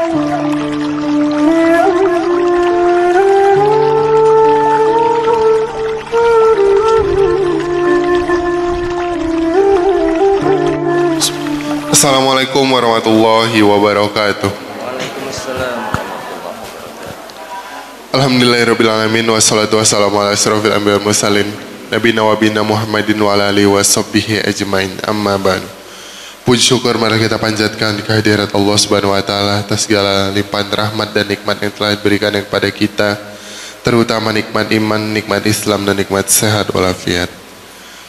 Assalamualaikum warahmatullahi wabarakatuh. Waalaikumsalam warahmatullahi wabarakatuh. Alhamdulillahirrabbilalamin. Wassalatu wassalamu ala asyrafil anbiya wal mursalin Nabiyina wa bina Muhammadin wa ala alihi wa sahbihi ajmain. Amma ba'du. Puji syukur mari kita panjatkan kehadirat Allah Subhanahu wa taala atas segala limpahan rahmat dan nikmat yang telah diberikan kepada kita, terutama nikmat iman, nikmat Islam dan nikmat sehat walafiat.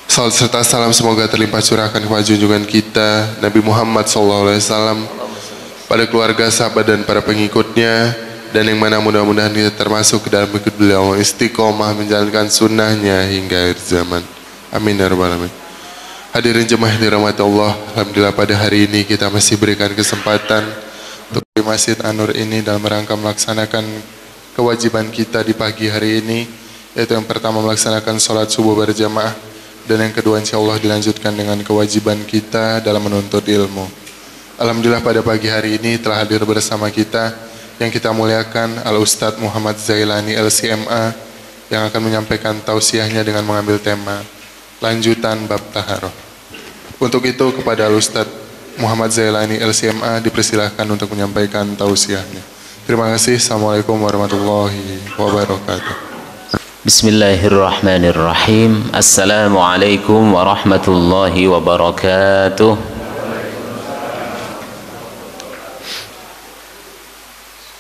Salam serta salam semoga terlimpah curahkan kepada junjungan kita Nabi Muhammad SAW, pada keluarga, sahabat dan para pengikutnya, dan yang mana mudah-mudahan kita termasuk ke dalam ikut beliau istiqomah menjalankan sunnahnya hingga akhir zaman. Amin ya rabbal alamin. Hadirin jemaah yang dirahmati Allah, alhamdulillah pada hari ini kita masih berikan kesempatan untuk di Masjid An-Nur ini dalam rangka melaksanakan kewajiban kita di pagi hari ini, yaitu yang pertama melaksanakan sholat subuh berjamaah, dan yang kedua insya Allah dilanjutkan dengan kewajiban kita dalam menuntut ilmu. Alhamdulillah pada pagi hari ini telah hadir bersama kita yang kita muliakan Al-Ustadz Muhammad Zailani LCMA, yang akan menyampaikan tausiahnya dengan mengambil tema lanjutan bab taharah. Untuk itu kepada Al-Ustadz Muhammad Zailani LCMA dipersilahkan untuk menyampaikan tausiahnya. Terima kasih. Assalamualaikum warahmatullahi wabarakatuh. Bismillahirrahmanirrahim. Assalamualaikum warahmatullahi wabarakatuh.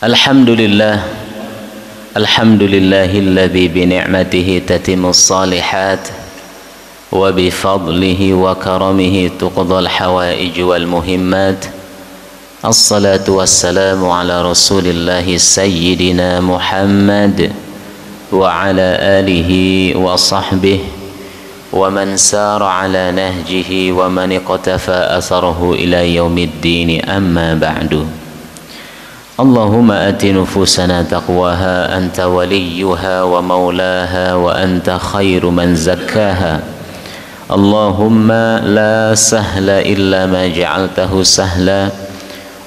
Alhamdulillah. Alhamdulillahilladzi bi ni'matihi tatimmus shalihat wa bi fadlihi wa karamihi tuqdal hawaij wal muhimmat. Assalatu wassalamu ala Rasulillahi sayyidina Muhammad wa ala alihi wa sahbihi wa man sara ala nahjihi wa man iqtafa atharahu ila yaumiddin. Amma ba'du. Allahumma ati nufusana taqwaha anta waliyuha wa maulaha wa anta khairu man zakkaha. Allahumma la sahla illa ma ja'altahu sahla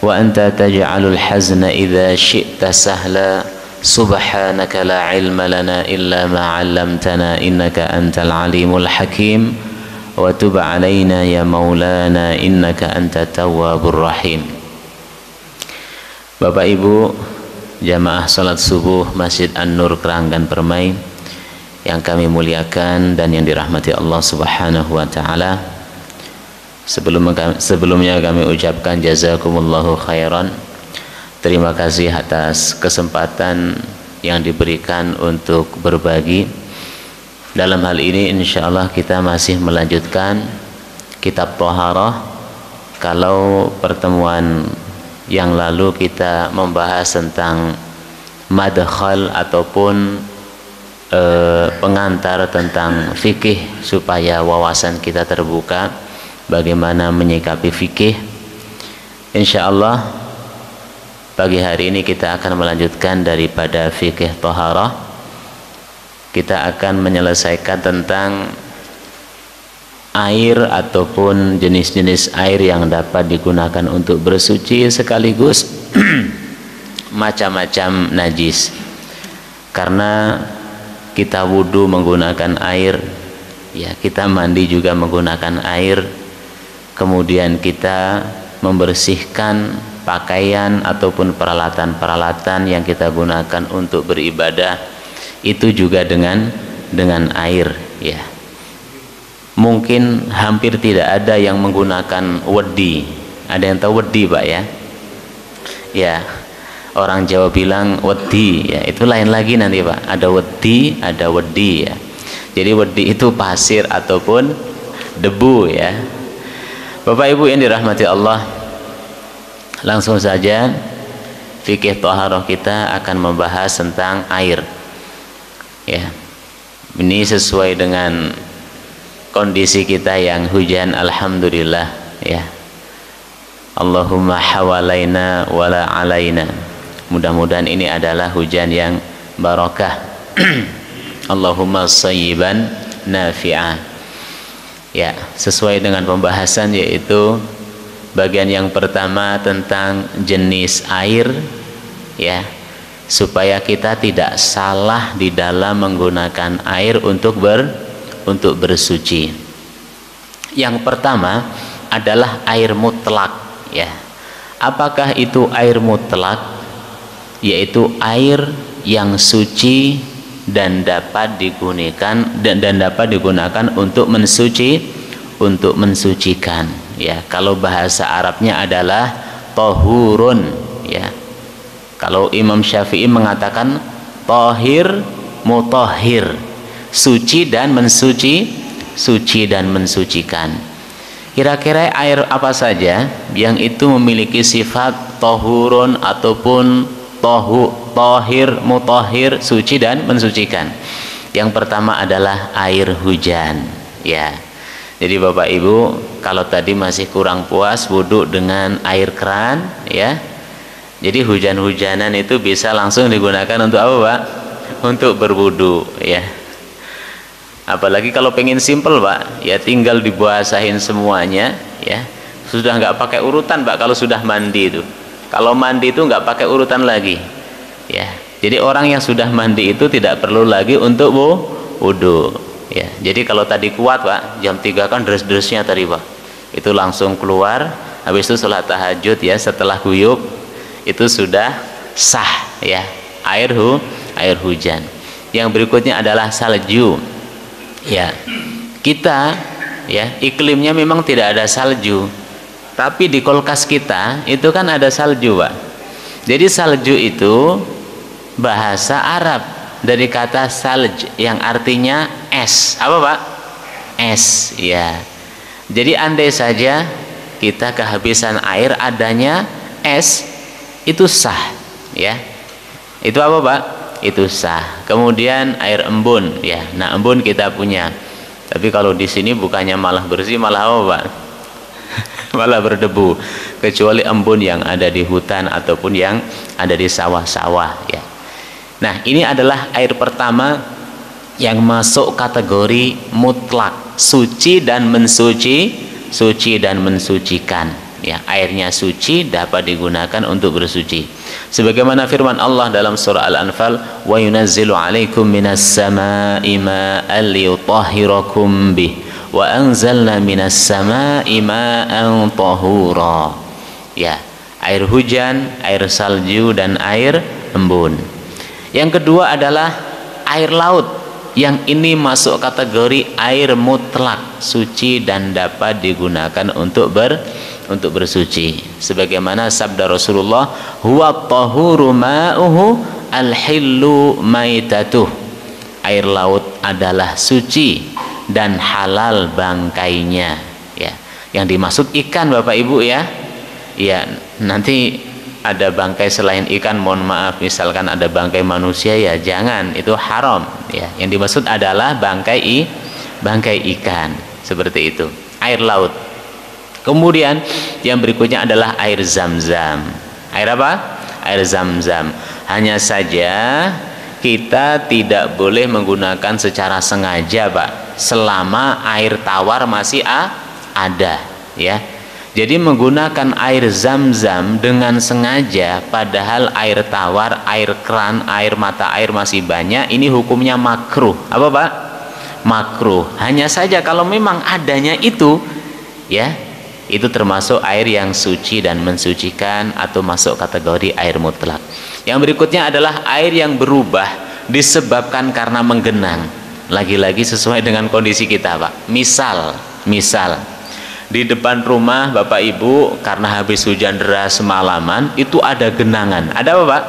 wa anta taj'alul hazna idza syi'ta sahla. Subhanaka la ilma lana illa ma 'allamtana innaka antal alimul hakim wa tub 'alaina ya maulana innaka antat tawwabur rahim. Bapak Ibu jamaah salat subuh Masjid An-Nur Keranggan Permai yang kami muliakan dan yang dirahmati Allah Subhanahu wa taala. Sebelumnya kami ucapkan jazakumullahu khairan. Terima kasih atas kesempatan yang diberikan untuk berbagi. Dalam hal ini insya Allah kita masih melanjutkan kitab Thaharah. Kalau pertemuan yang lalu kita membahas tentang madkhal ataupun pengantar tentang fikih supaya wawasan kita terbuka bagaimana menyikapi fikih. Insya Allah pagi hari ini kita akan melanjutkan daripada fikih Thaharah. Kita akan menyelesaikan tentang air ataupun jenis-jenis air yang dapat digunakan untuk bersuci sekaligus macam-macam najis. Karena kita wudhu menggunakan air, ya kita mandi juga menggunakan air, kemudian kita membersihkan pakaian ataupun peralatan-peralatan yang kita gunakan untuk beribadah itu juga dengan air, ya. Mungkin hampir tidak ada yang menggunakan wedi. Ada yang tahu wedi, Pak, ya? Ya, orang Jawa bilang wedi, ya itu lain lagi nanti, Pak. Ada wedi, ada wedi, ya. Jadi wedi itu pasir ataupun debu, ya. Bapak Ibu yang dirahmati Allah, langsung saja fikih Thaharah kita akan membahas tentang air, ya. Ini sesuai dengan kondisi kita yang hujan, alhamdulillah, ya. Allahumma hawalaina wala alaina. Mudah-mudahan ini adalah hujan yang barakah. Allahumma sayyiban nafi'ah. Ya, sesuai dengan pembahasan yaitu Bagian yang pertama tentang jenis air, ya, supaya kita tidak salah di dalam menggunakan air untuk bersuci. Yang pertama adalah air mutlak, ya. Apakah itu air mutlak? Yaitu air yang suci dan dapat digunakan untuk mensucikan, ya. Kalau bahasa Arabnya adalah tahurun, ya. Kalau Imam Syafi'i mengatakan tahir mutahhir, suci dan mensucikan. Kira-kira air apa saja yang itu memiliki sifat tahurun ataupun tahir mutahhir, suci dan mensucikan? Yang pertama adalah air hujan, ya. Jadi Bapak Ibu, kalau tadi masih kurang puas wudhu dengan air keran, ya, jadi hujan-hujanan itu bisa langsung digunakan untuk apa, Pak? Untuk berwudu, ya. Apalagi kalau pengen simple, Pak, ya tinggal dibasahin semuanya, ya. Sudah nggak pakai urutan, Pak, kalau sudah mandi itu. Kalau mandi itu nggak pakai urutan lagi, ya. Jadi orang yang sudah mandi itu tidak perlu lagi untuk wudu, ya. Jadi kalau tadi kuat, Pak, jam 3 kan deres-deresnya tadi, Pak, itu langsung keluar, habis itu sholat tahajud, ya, setelah guyub itu sudah sah, ya, air hujan. Yang berikutnya adalah salju, ya. Kita, ya, iklimnya memang tidak ada salju, tapi di kulkas kita itu kan ada salju, Pak. Jadi salju itu bahasa Arab dari kata salj yang artinya es. Apa, Pak? Es, ya. Jadi andai saja kita kehabisan air, adanya es, itu sah, ya. Itu apa, Pak? Itu sah. Kemudian air embun, ya. Nah, embun kita punya. Tapi kalau di sini bukannya malah bersih, malah apa, Pak? Malah berdebu. Kecuali embun yang ada di hutan ataupun yang ada di sawah-sawah, ya. Nah, ini adalah air pertama yang masuk kategori mutlak, suci dan mensucikan, ya. Airnya suci, dapat digunakan untuk bersuci. Sebagaimana firman Allah dalam surah Al-Anfal, wa yunazzilu 'alaikum minas samaa'i ma'an liyutahhirakum bih wa anzalna minas samaa'i ma'an tahura, ya. Air hujan, air salju, dan air embun. Yang kedua adalah air laut, yang ini masuk kategori air mutlak, suci dan dapat digunakan untuk bersuci. Sebagaimana sabda Rasulullah, huwa tahuru ma'uhu al-hillu maitatuh. Air laut adalah suci dan halal bangkainya, ya. Yang dimaksud ikan, Bapak Ibu, ya. Ya, nanti ada bangkai selain ikan, mohon maaf, misalkan ada bangkai manusia, ya jangan, itu haram, ya. Yang dimaksud adalah bangkai ikan, seperti itu, air laut. Kemudian yang berikutnya adalah air zam-zam. Air apa? Air zam-zam. Hanya saja kita tidak boleh menggunakan secara sengaja, Pak, selama air tawar masih ada, ya. Jadi menggunakan air zam-zam dengan sengaja padahal air tawar, air keran, air mata air masih banyak, ini hukumnya makruh. Apa, Pak? Makruh. Hanya saja kalau memang adanya itu, ya, itu termasuk air yang suci dan mensucikan atau masuk kategori air mutlak. Yang berikutnya adalah air yang berubah disebabkan karena menggenang. Lagi-lagi sesuai dengan kondisi kita, Pak. Misal di depan rumah Bapak Ibu karena habis hujan deras semalaman itu ada genangan. Ada apa, Pak?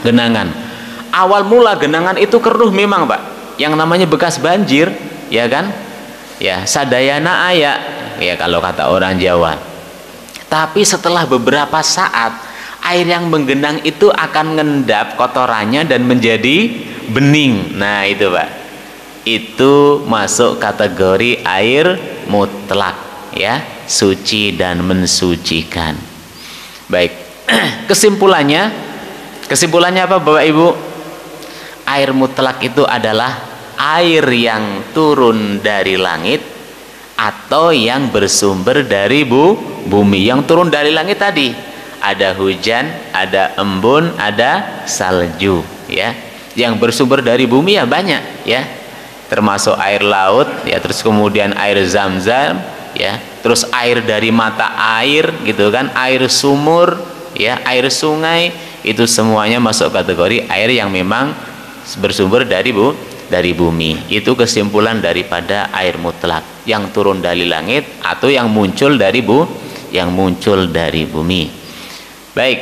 Genangan. Awal mula genangan itu keruh memang, Pak. Yang namanya bekas banjir, ya kan? Ya, sadayana aya, ya kalau kata orang Jawa. Tapi setelah beberapa saat air yang menggenang itu akan ngendap kotorannya dan menjadi bening. Nah, itu, Pak. Itu masuk kategori air mutlak, ya, suci dan mensucikan. Baik. Kesimpulannya apa, Bapak Ibu? Air mutlak itu adalah air yang turun dari langit atau yang bersumber dari bumi, yang turun dari langit tadi. Ada hujan, ada embun, ada salju, ya. Yang bersumber dari bumi ya banyak, ya. Termasuk air laut, ya, terus kemudian air zam-zam, ya, terus air dari mata air, gitu kan, air sumur, ya, air sungai, itu semuanya masuk kategori air yang memang bersumber dari bumi. Itu kesimpulan daripada air mutlak yang turun dari langit atau yang muncul dari bumi. Baik,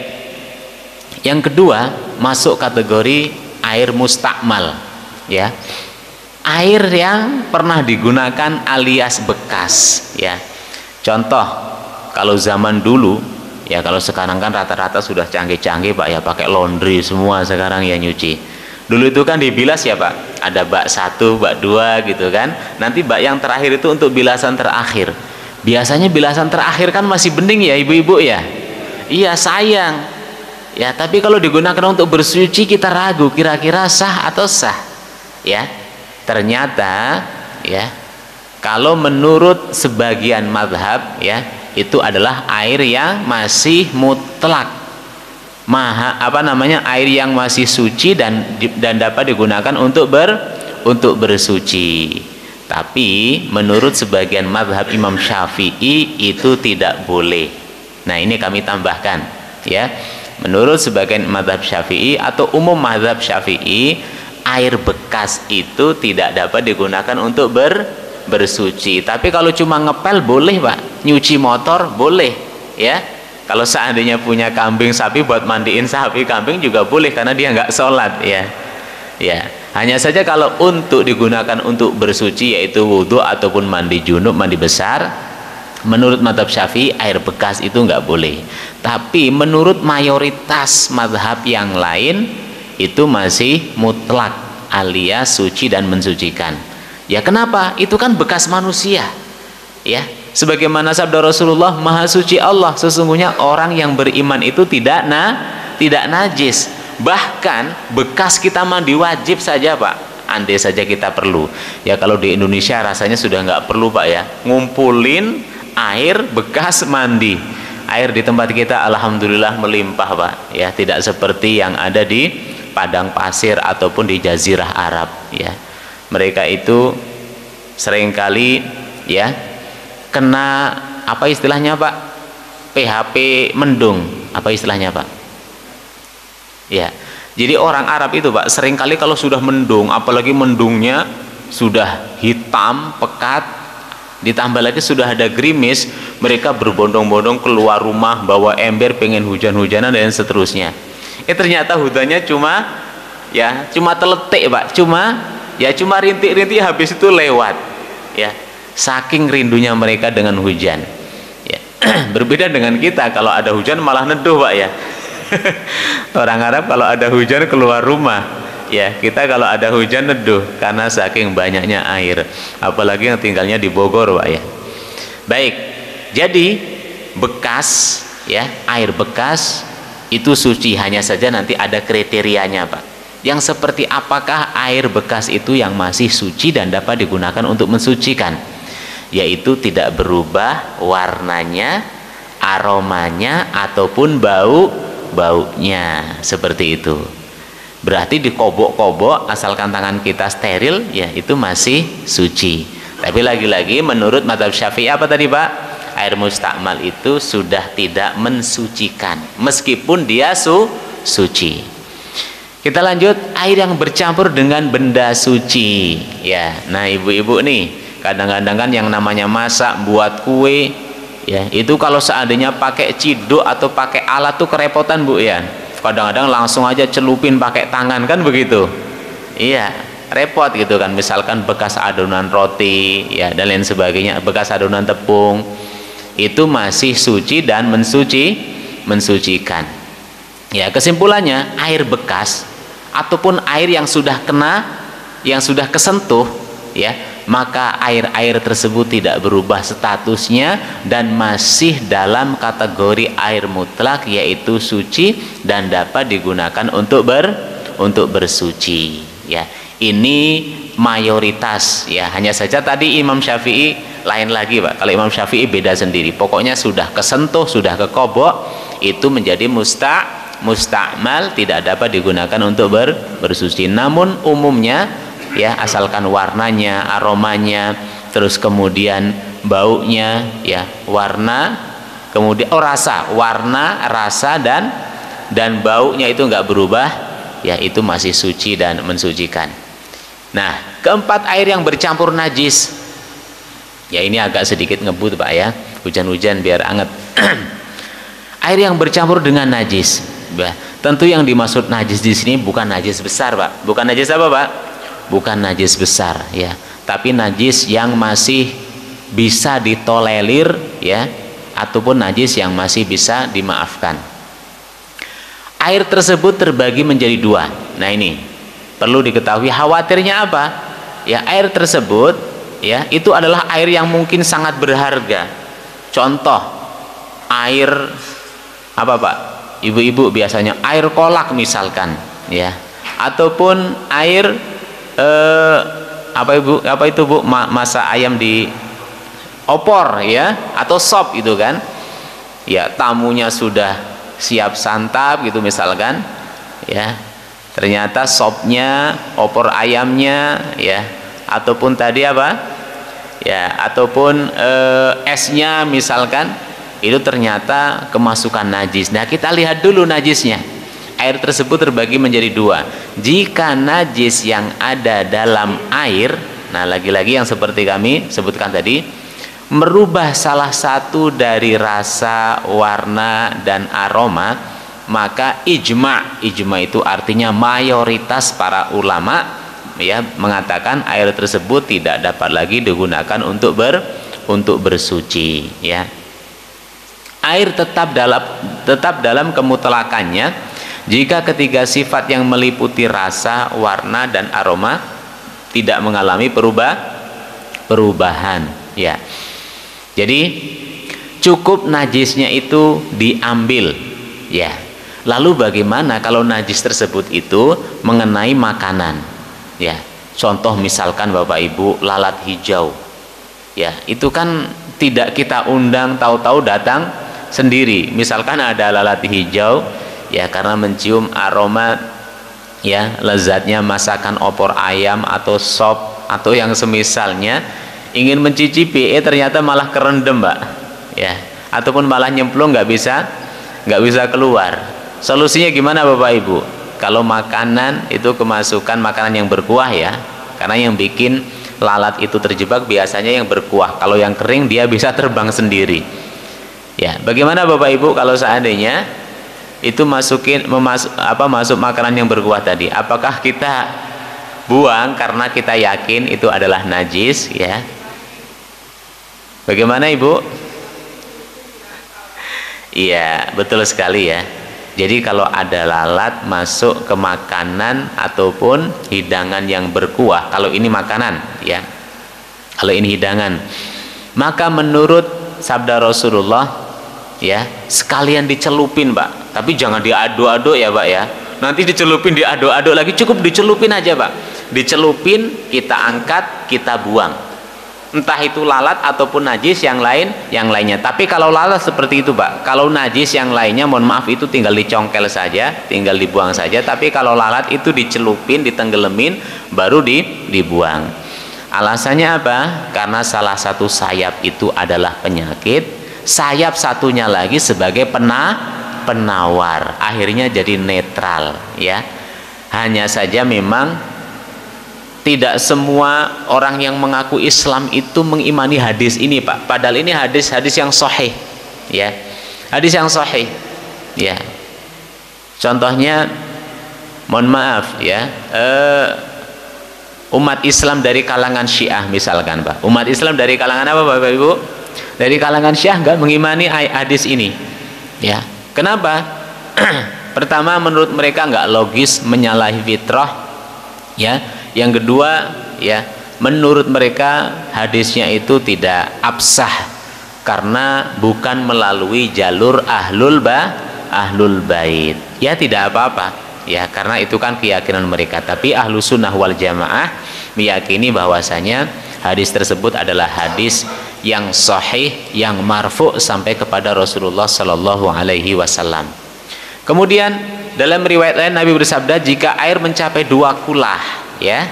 yang kedua masuk kategori air mustakmal, ya, air yang pernah digunakan alias bekas, ya. Contoh, kalau zaman dulu, ya, kalau sekarang kan rata-rata sudah canggih-canggih Pak, ya, pakai laundry semua sekarang ya nyuci. Dulu itu kan dibilas ya Pak, ada bak 1, bak 2 gitu kan. Nanti bak yang terakhir itu untuk bilasan terakhir. Biasanya bilasan terakhir kan masih bening ya ibu-ibu ya. Iya, sayang. Ya, tapi kalau digunakan untuk bersuci kita ragu kira-kira sah atau sah. Ya. Ternyata ya, kalau menurut sebagian mazhab ya, itu adalah air yang masih mutlak. Air yang masih suci dan dapat digunakan untuk bersuci. Tapi menurut sebagian mazhab Imam Syafi'i itu tidak boleh. Nah, ini kami tambahkan, ya. Menurut sebagian mazhab Syafi'i atau umum mazhab Syafi'i, air bekas itu tidak dapat digunakan untuk bersuci. Tapi kalau cuma ngepel boleh Pak, nyuci motor boleh, ya. Kalau seandainya punya kambing sapi buat mandiin sapi kambing juga boleh karena dia nggak sholat, ya. Ya, hanya saja kalau untuk digunakan untuk bersuci yaitu wudhu ataupun mandi junub, mandi besar, menurut mazhab Syafi'i air bekas itu nggak boleh. Tapi menurut mayoritas mazhab yang lain itu masih mutlak alias suci dan mensucikan. Ya, kenapa? Itu kan bekas manusia, ya. Sebagaimana sabda Rasulullah, Maha suci Allah, sesungguhnya orang yang beriman itu tidak najis. Bahkan bekas kita mandi wajib saja Pak, andai saja kita perlu. Ya, kalau di Indonesia rasanya sudah nggak perlu Pak, ya, ngumpulin air bekas mandi. Air di tempat kita alhamdulillah melimpah Pak, ya, tidak seperti yang ada di padang pasir ataupun di jazirah Arab, ya. Mereka itu seringkali ya kena apa istilahnya Pak, PHP mendung, apa istilahnya Pak, ya. Jadi orang Arab itu Pak seringkali kalau sudah mendung, apalagi mendungnya sudah hitam pekat, ditambah lagi sudah ada gerimis, mereka berbondong-bondong keluar rumah bawa ember pengen hujan-hujanan dan seterusnya. Ternyata hujannya cuma teletik Pak, cuma rintik-rintik, habis itu lewat, ya. Saking rindunya mereka dengan hujan, ya. Berbeda dengan kita, kalau ada hujan malah neduh Pak, ya. Orang Arab kalau ada hujan keluar rumah, ya. Kita kalau ada hujan neduh karena saking banyaknya air, apalagi yang tinggalnya di Bogor Pak, ya. Baik, jadi bekas, ya, air bekas itu suci, hanya saja nanti ada kriterianya Pak. Yang seperti apakah air bekas itu yang masih suci dan dapat digunakan untuk mensucikan, yaitu tidak berubah warnanya, aromanya ataupun baunya, seperti itu. Berarti dikobok-kobok asalkan tangan kita steril, ya, itu masih suci. Tapi lagi-lagi menurut mazhab Syafi'i apa tadi Pak? Air mustakmal itu sudah tidak mensucikan meskipun dia suci. Kita lanjut, air yang bercampur dengan benda suci, ya. Nah, ibu-ibu nih kadang-kadang kan yang namanya masak, buat kue, ya, itu kalau seandainya pakai ciduk atau pakai alat tuh kerepotan Bu, ya. Kadang-kadang langsung aja celupin pakai tangan kan begitu, iya, repot gitu kan. Misalkan bekas adonan roti, ya, dan lain sebagainya, bekas adonan tepung, itu masih suci dan mensucikan. Ya, kesimpulannya air bekas ataupun air yang sudah kesentuh, ya, maka air-air tersebut tidak berubah statusnya dan masih dalam kategori air mutlak, yaitu suci dan dapat digunakan untuk bersuci, ya. Ini mayoritas ya. Hanya saja tadi Imam Syafi'i lain lagi Pak. Kalau Imam Syafi'i beda sendiri, pokoknya sudah kesentuh, sudah kekobok, itu menjadi musta'mal, tidak dapat digunakan untuk bersuci. Namun umumnya ya, asalkan warnanya, aromanya, terus kemudian baunya ya, warna, kemudian rasa, warna, rasa dan baunya itu enggak berubah ya, itu masih suci dan mensucikan. Nah, keempat, air yang bercampur najis. Ya ini agak sedikit ngebut Pak ya, hujan-hujan biar anget. Air yang bercampur dengan najis. Bah, tentu yang dimaksud najis di sini bukan najis besar Pak. Bukan najis apa Pak? Bukan najis besar ya, tapi najis yang masih bisa ditolerir ya, ataupun najis yang masih bisa dimaafkan. Air tersebut terbagi menjadi dua. Nah ini perlu diketahui, khawatirnya apa ya, air tersebut ya itu adalah air yang mungkin sangat berharga. Contoh air apa Pak, ibu-ibu biasanya air kolak misalkan ya, ataupun air apa itu Bu, masak ayam di opor ya, atau sop itu kan ya, tamunya sudah siap santap gitu misalkan ya, ternyata sopnya, opor ayamnya ya, ataupun tadi apa ya, ataupun esnya misalkan, itu ternyata kemasukan najis. Nah kita lihat dulu najisnya. Air tersebut terbagi menjadi dua. Jika najis yang ada dalam air, nah lagi-lagi yang seperti kami sebutkan tadi, merubah salah satu dari rasa, warna dan aroma, maka ijma itu artinya mayoritas para ulama ya mengatakan air tersebut tidak dapat lagi digunakan untuk bersuci ya. Air tetap dalam kemutlakannya jika ketiga sifat yang meliputi rasa, warna dan aroma tidak mengalami perubahan ya. Jadi cukup najisnya itu diambil ya. Lalu bagaimana kalau najis tersebut itu mengenai makanan ya? Contoh misalkan Bapak Ibu lalat hijau ya, itu kan tidak kita undang, tahu-tahu datang sendiri. Misalkan ada lalat hijau ya, karena mencium aroma ya lezatnya masakan opor ayam atau sop atau yang semisalnya, ingin mencicipi ternyata malah kerendam Mbak ya, ataupun malah nyemplung, nggak bisa keluar. Solusinya gimana Bapak Ibu? Kalau makanan itu kemasukan makanan yang berkuah ya, karena yang bikin lalat itu terjebak biasanya yang berkuah. Kalau yang kering dia bisa terbang sendiri ya. Bagaimana Bapak Ibu kalau seandainya itu masuk makanan yang berkuah tadi? Apakah kita buang karena kita yakin itu adalah najis ya? Bagaimana Ibu? Iya betul sekali ya. Jadi kalau ada lalat masuk ke makanan ataupun hidangan yang berkuah, kalau ini makanan ya, kalau ini hidangan, maka menurut sabda Rasulullah ya, sekalian dicelupin Pak, tapi jangan diaduk-aduk ya Pak ya, nanti dicelupin diaduk-aduk lagi, cukup dicelupin aja Pak, dicelupin, kita angkat, kita buang, entah itu lalat ataupun najis yang lainnya. Tapi kalau lalat seperti itu Pak, kalau najis yang lainnya mohon maaf itu tinggal dicongkel saja, tinggal dibuang saja. Tapi kalau lalat itu dicelupin, ditenggelamin, baru dibuang. Alasannya apa? Karena salah satu sayap itu adalah penyakit, sayap satunya lagi sebagai penawar, akhirnya jadi netral ya. Hanya saja memang tidak semua orang yang mengaku Islam itu mengimani hadis ini Pak, padahal ini hadis yang sahih ya, hadis yang sahih ya. Contohnya mohon maaf ya, umat Islam dari kalangan Syiah misalkan Pak, umat Islam dari kalangan apa Bapak Ibu? Dari kalangan Syiah nggak mengimani hadis ini ya. Kenapa? Pertama, menurut mereka nggak logis, menyalahi fitrah ya. Yang kedua ya, menurut mereka hadisnya itu tidak absah karena bukan melalui jalur ahlul bait ya, tidak apa-apa ya, karena itu kan keyakinan mereka. Tapi ahlu sunnah wal jamaah meyakini bahwasanya hadis tersebut adalah hadis yang sahih, yang marfu sampai kepada Rasulullah Shallallahu Alaihi Wasallam. Kemudian dalam riwayat lain Nabi bersabda, jika air mencapai 2 kulah, ya,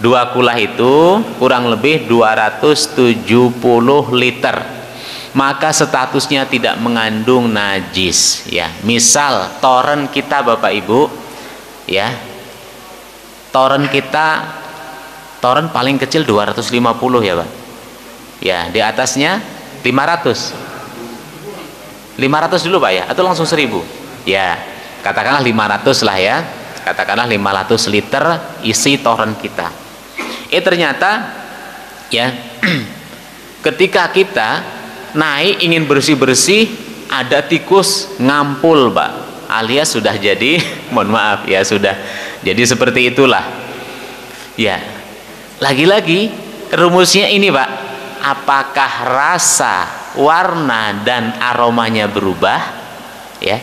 2 kulah itu kurang lebih 270 liter, maka statusnya tidak mengandung najis, ya. Misal toren kita Bapak Ibu, ya, toren kita, toren paling kecil 250 ya Pak, ya, di atasnya 500 dulu Pak ya, atau langsung 1000, ya, katakanlah 500 lah ya, katakanlah 500 liter isi toren kita. Ternyata ya ketika kita naik ingin bersih-bersih, ada tikus ngampul Pak, alias sudah jadi mohon maaf ya, sudah jadi seperti itulah ya. Lagi-lagi rumusnya ini Pak, apakah rasa, warna dan aromanya berubah, ya?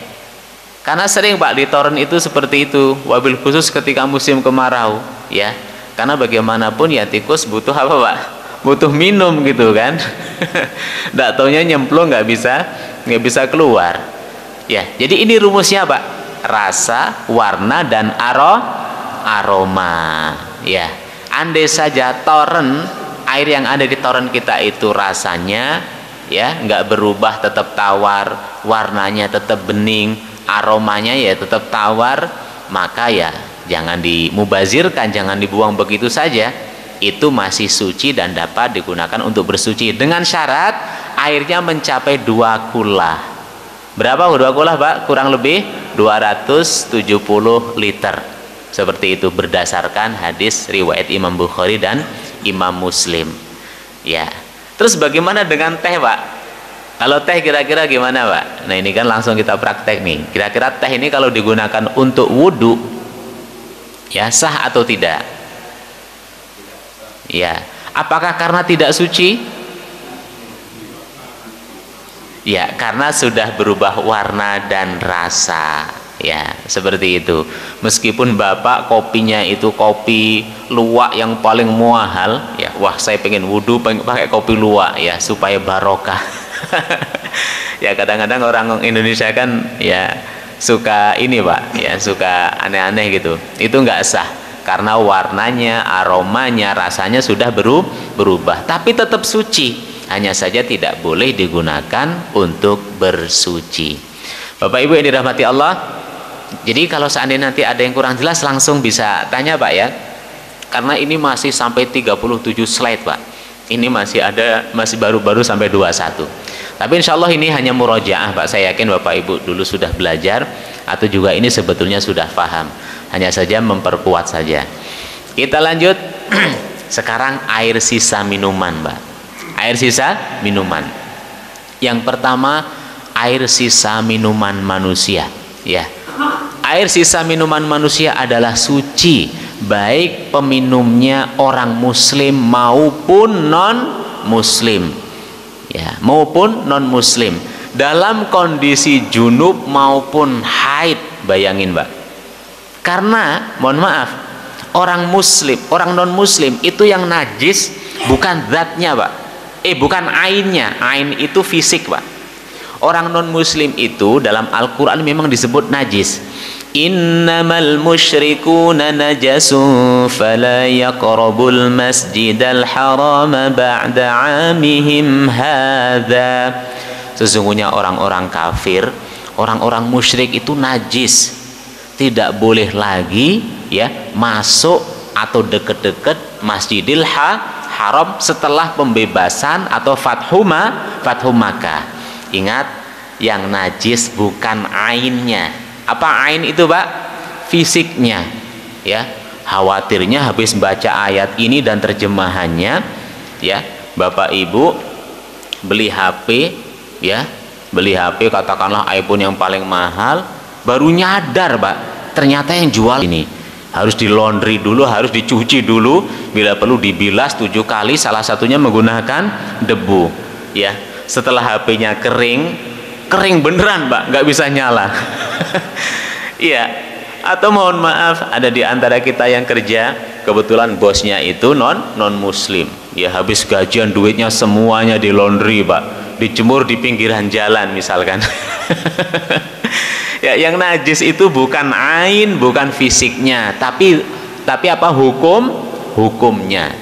Karena sering Pak di toren itu seperti itu, wabil khusus ketika musim kemarau, ya. Karena bagaimanapun ya tikus butuh apa Pak? Butuh minum gitu kan. Nggak taunya nyemplung, nggak bisa keluar, ya. Jadi ini rumusnya Pak, rasa, warna dan aroma, ya. Andai saja toren, air yang ada di toren kita itu rasanya ya nggak berubah, tetap tawar, warnanya tetap bening, aromanya ya tetap tawar, maka ya jangan dimubazirkan, jangan dibuang begitu saja. Itu masih suci dan dapat digunakan untuk bersuci, dengan syarat airnya mencapai 2 kulah. Berapa 2 kulah Pak? Kurang lebih 270 liter. Seperti itu berdasarkan hadis riwayat Imam Bukhari dan Imam Muslim, ya. Terus bagaimana dengan teh Pak? Kalau teh kira-kira gimana Pak? Nah ini kan langsung kita praktek nih. Kira-kira teh ini kalau digunakan untuk wudhu, ya sah atau tidak? Ya, apakah karena tidak suci? Ya, karena sudah berubah warna dan rasa, ya seperti itu. Meskipun Bapak kopinya itu kopi luwak yang paling mahal, ya, wah saya pengen wudhu pakai kopi luwak ya supaya barokah. Ya kadang-kadang orang Indonesia kan ya suka ini Pak, ya suka aneh-aneh gitu. Itu nggak sah karena warnanya, aromanya, rasanya sudah berubah, tapi tetap suci. Hanya saja tidak boleh digunakan untuk bersuci. Bapak Ibu yang dirahmati Allah, jadi kalau seandainya nanti ada yang kurang jelas langsung bisa tanya Pak ya, karena ini masih sampai 37 slide Pak, ini masih baru-baru sampai 21. Tapi insya Allah ini hanya murojaah Pak, saya yakin Bapak Ibu dulu sudah belajar atau juga ini sebetulnya sudah paham, hanya saja memperkuat saja. Kita lanjut. Sekarang air sisa minuman Pak, air sisa minuman. Yang pertama, air sisa minuman manusia, ya. Air sisa minuman manusia adalah suci, baik peminumnya orang muslim maupun non muslim, ya, maupun non muslim, dalam kondisi junub maupun haid. Bayangin Mbak, karena mohon maaf, orang muslim, orang non muslim itu yang najis bukan zatnya Pak, bukan ainnya. Ain itu fisik Pak. Orang non muslim itu dalam Al-Quran memang disebut najis. Innamal musyrikuna najasun fala yaqrabul masjidal haram ba'da 'amihim hadza. Sesungguhnya orang-orang kafir, orang-orang musyrik itu najis, tidak boleh lagi ya masuk atau deket-deket Masjidil Haram setelah pembebasan atau Fathu Makkah. Ingat, yang najis bukan ainnya. Apa ain itu Pak? Fisiknya, ya. Khawatirnya habis baca ayat ini dan terjemahannya, ya, Bapak Ibu beli HP, ya, beli HP katakanlah iPhone yang paling mahal, baru nyadar Pak, ternyata yang jual ini harus di laundry dulu, harus dicuci dulu, bila perlu dibilas 7 kali, salah satunya menggunakan debu, ya. Setelah HP-nya kering beneran Pak, nggak bisa nyala. Iya. Atau mohon maaf, ada di antara kita yang kerja kebetulan bosnya itu non muslim, ya habis gajian duitnya semuanya di laundry Pak, dijemur di pinggiran jalan misalkan. Ya, yang najis itu bukan ain, bukan fisiknya, tapi apa, hukumnya.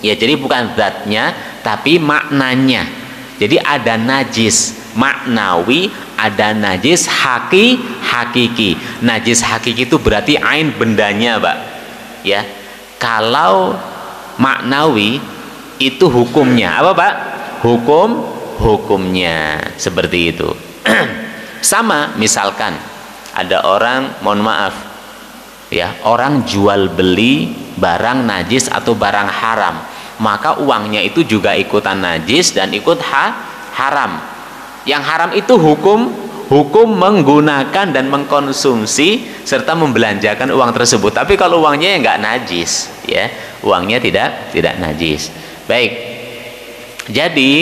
Ya, jadi bukan zatnya tapi maknanya. Jadi ada najis maknawi, ada najis hakiki. Najis hakiki itu berarti ain, bendanya Pak, ya. Kalau maknawi itu hukumnya apa Pak? Hukumnya seperti itu. Sama misalkan ada orang, mohon maaf ya, orang jual beli barang najis atau barang haram, maka uangnya itu juga ikutan najis dan ikut haram. Yang haram itu hukum menggunakan dan mengkonsumsi serta membelanjakan uang tersebut. Tapi kalau uangnya nggak najis, ya, uangnya tidak najis. Baik, jadi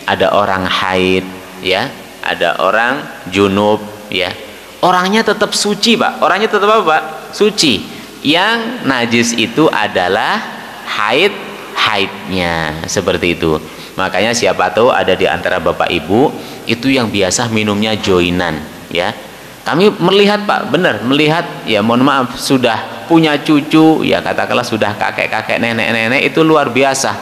ada orang haid, ya, ada orang junub, ya, orangnya tetap suci Pak, orangnya tetap apa Pak? Suci. Yang najis itu adalah haidnya, seperti itu. Makanya siapa tahu ada di antara bapak ibu itu yang biasa minumnya joinan, ya. Kami melihat Pak, benar melihat, ya mohon maaf, sudah punya cucu, ya katakanlah sudah kakek-kakek, nenek-nenek, itu luar biasa.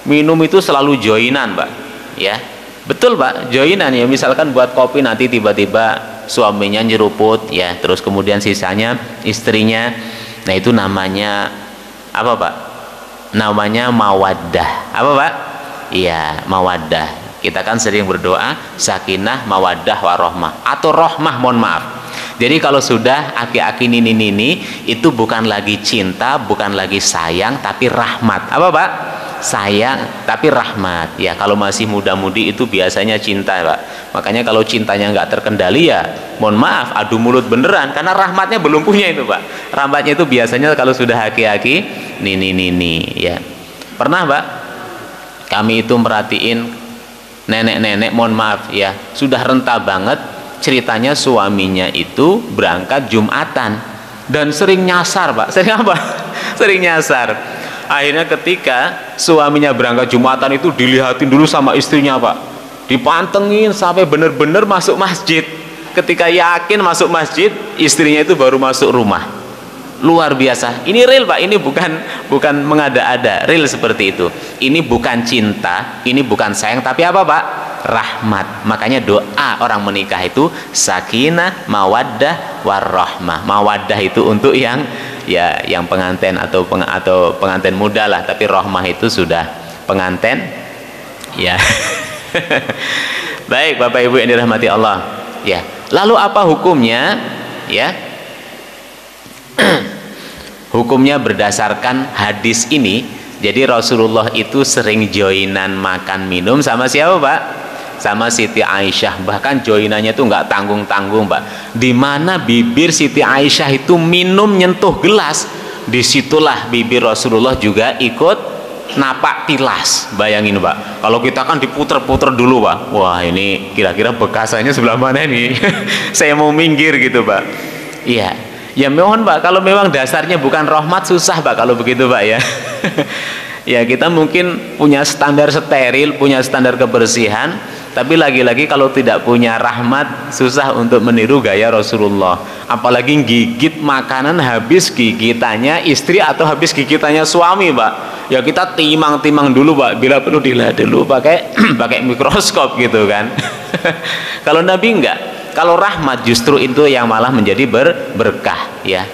Minum itu selalu joinan Pak, ya. Betul Pak, joinan, ya, misalkan buat kopi nanti tiba-tiba suaminya nyeruput, ya, terus kemudian sisanya istrinya. Nah, itu namanya apa Pak? Namanya mawaddah. Apa Pak? Iya, mawaddah. Kita kan sering berdoa sakinah, mawaddah, warohmah, atau rohmah, mohon maaf. Jadi kalau sudah aki-aki nini itu bukan lagi cinta, bukan lagi sayang, tapi rahmat. Apa Pak? Sayang tapi rahmat, ya. Kalau masih muda-mudi itu biasanya cinta Pak, makanya kalau cintanya nggak terkendali, ya mohon maaf, adu mulut beneran, karena rahmatnya belum punya itu Pak. Rahmatnya itu biasanya kalau sudah aki-aki nini, ya. Pernah Pak kami itu merhatiin nenek-nenek, mohon maaf ya, sudah renta banget, ceritanya suaminya itu berangkat Jumatan dan sering nyasar Pak. Sering apa? Sering nyasar. Akhirnya ketika suaminya berangkat Jumatan itu dilihatin dulu sama istrinya Pak, dipantengin sampai bener-bener masuk masjid. Ketika yakin masuk masjid, istrinya itu baru masuk rumah. Luar biasa. Ini real Pak, ini bukan mengada-ada, real seperti itu. Ini bukan cinta, ini bukan sayang, tapi apa Pak? Rahmat. Makanya doa orang menikah itu sakinah, mawaddah, warahmah. Mawaddah itu untuk yang, ya, yang pengantin atau pengantin muda lah, tapi rahmah itu sudah pengantin, ya. Baik Bapak Ibu yang dirahmati Allah, ya. Lalu apa hukumnya, ya? Hukumnya berdasarkan hadis ini. Jadi Rasulullah itu sering joinan makan minum sama siapa Pak? Sama Siti Aisyah. Bahkan joinannya itu nggak tanggung-tanggung Pak. Dimana bibir Siti Aisyah itu minum nyentuh gelas, disitulah bibir Rasulullah juga ikut napak tilas. Bayangin Pak, kalau kita kan diputer-puter dulu Pak, wah ini kira-kira bekasannya sebelah mana nih? Saya mau minggir gitu Pak. Iya, ya mohon Pak, kalau memang dasarnya bukan rahmat, susah Pak kalau begitu Pak, ya. Ya kita mungkin punya standar steril, punya standar kebersihan, tapi lagi-lagi kalau tidak punya rahmat, susah untuk meniru gaya Rasulullah. Apalagi gigit makanan habis gigitannya istri atau habis gigitannya suami Pak, ya kita timang-timang dulu Pak, bila perlu dilihat dulu pakai pakai mikroskop gitu kan. Kalau Nabi enggak, kalau rahmat justru itu yang malah menjadi berkah, ya,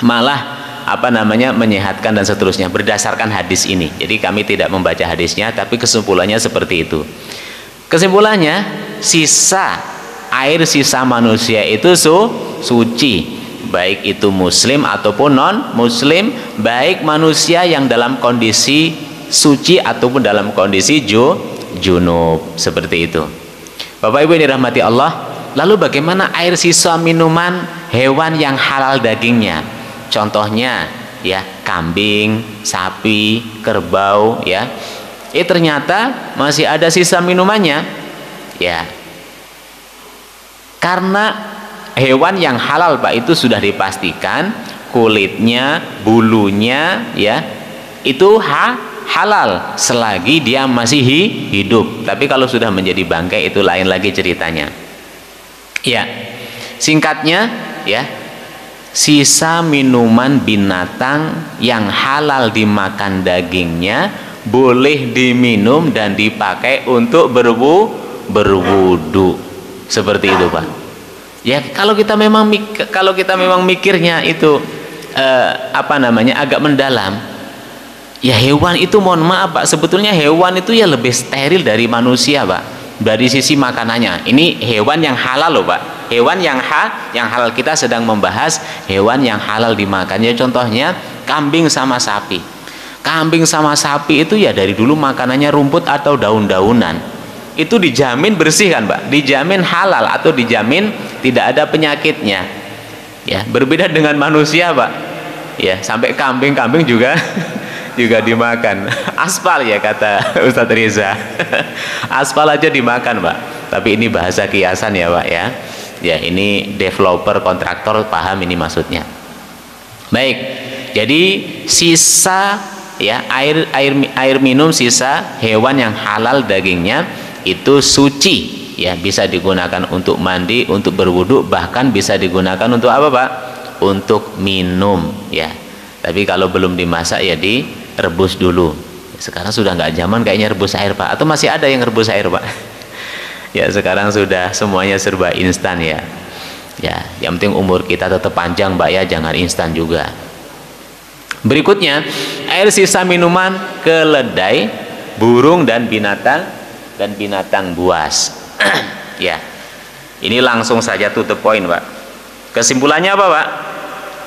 malah apa namanya, menyehatkan dan seterusnya berdasarkan hadis ini. Jadi kami tidak membaca hadisnya, tapi kesimpulannya seperti itu. Kesimpulannya, air sisa manusia itu suci, baik itu muslim ataupun non muslim, baik manusia yang dalam kondisi suci ataupun dalam kondisi junub, seperti itu. Bapak Ibu yang dirahmati Allah, lalu bagaimana air sisa minuman hewan yang halal dagingnya? Contohnya, ya, kambing, sapi, kerbau, ya. Ternyata masih ada sisa minumannya, ya. Karena hewan yang halal Pak itu sudah dipastikan kulitnya, bulunya, ya, itu halal selagi dia masih hidup. Tapi kalau sudah menjadi bangkai itu lain lagi ceritanya. Ya, singkatnya, ya, sisa minuman binatang yang halal dimakan dagingnya boleh diminum dan dipakai untuk berwudu. Seperti itu, Pak. Ya, kalau kita memang mikirnya itu agak mendalam, ya hewan itu, mohon maaf Pak, sebetulnya hewan itu ya lebih steril dari manusia, Pak, dari sisi makanannya. Ini hewan yang halal loh, Pak. Hewan yang halal, kita sedang membahas hewan yang halal dimakan. Ya, contohnya kambing sama sapi. Kambing sama sapi itu ya dari dulu makanannya rumput atau daun-daunan. Itu dijamin bersih kan, Pak? Dijamin halal atau dijamin tidak ada penyakitnya. Ya, berbeda dengan manusia, Pak. Ya, sampai kambing juga juga dimakan. Aspal ya kata Ustadz Riza. Aspal aja dimakan, Pak. Tapi ini bahasa kiasan ya, Pak, ya. Ya, ini developer, kontraktor paham ini maksudnya. Baik. Jadi sisa, ya, air minum sisa hewan yang halal dagingnya itu suci, ya, bisa digunakan untuk mandi, untuk berwudu, bahkan bisa digunakan untuk apa, Pak? Untuk minum, ya. Tapi kalau belum dimasak ya direbus dulu. Sekarang sudah nggak zaman kayaknya rebus air, Pak, atau masih ada yang rebus air, Pak? Ya, sekarang sudah semuanya serba instan, ya. Ya, yang penting umur kita tetap panjang, Pak, ya, jangan instan juga. Berikutnya, air sisa minuman keledai, burung dan binatang buas. Ya, ini langsung saja to the point, Pak. Kesimpulannya apa, Pak?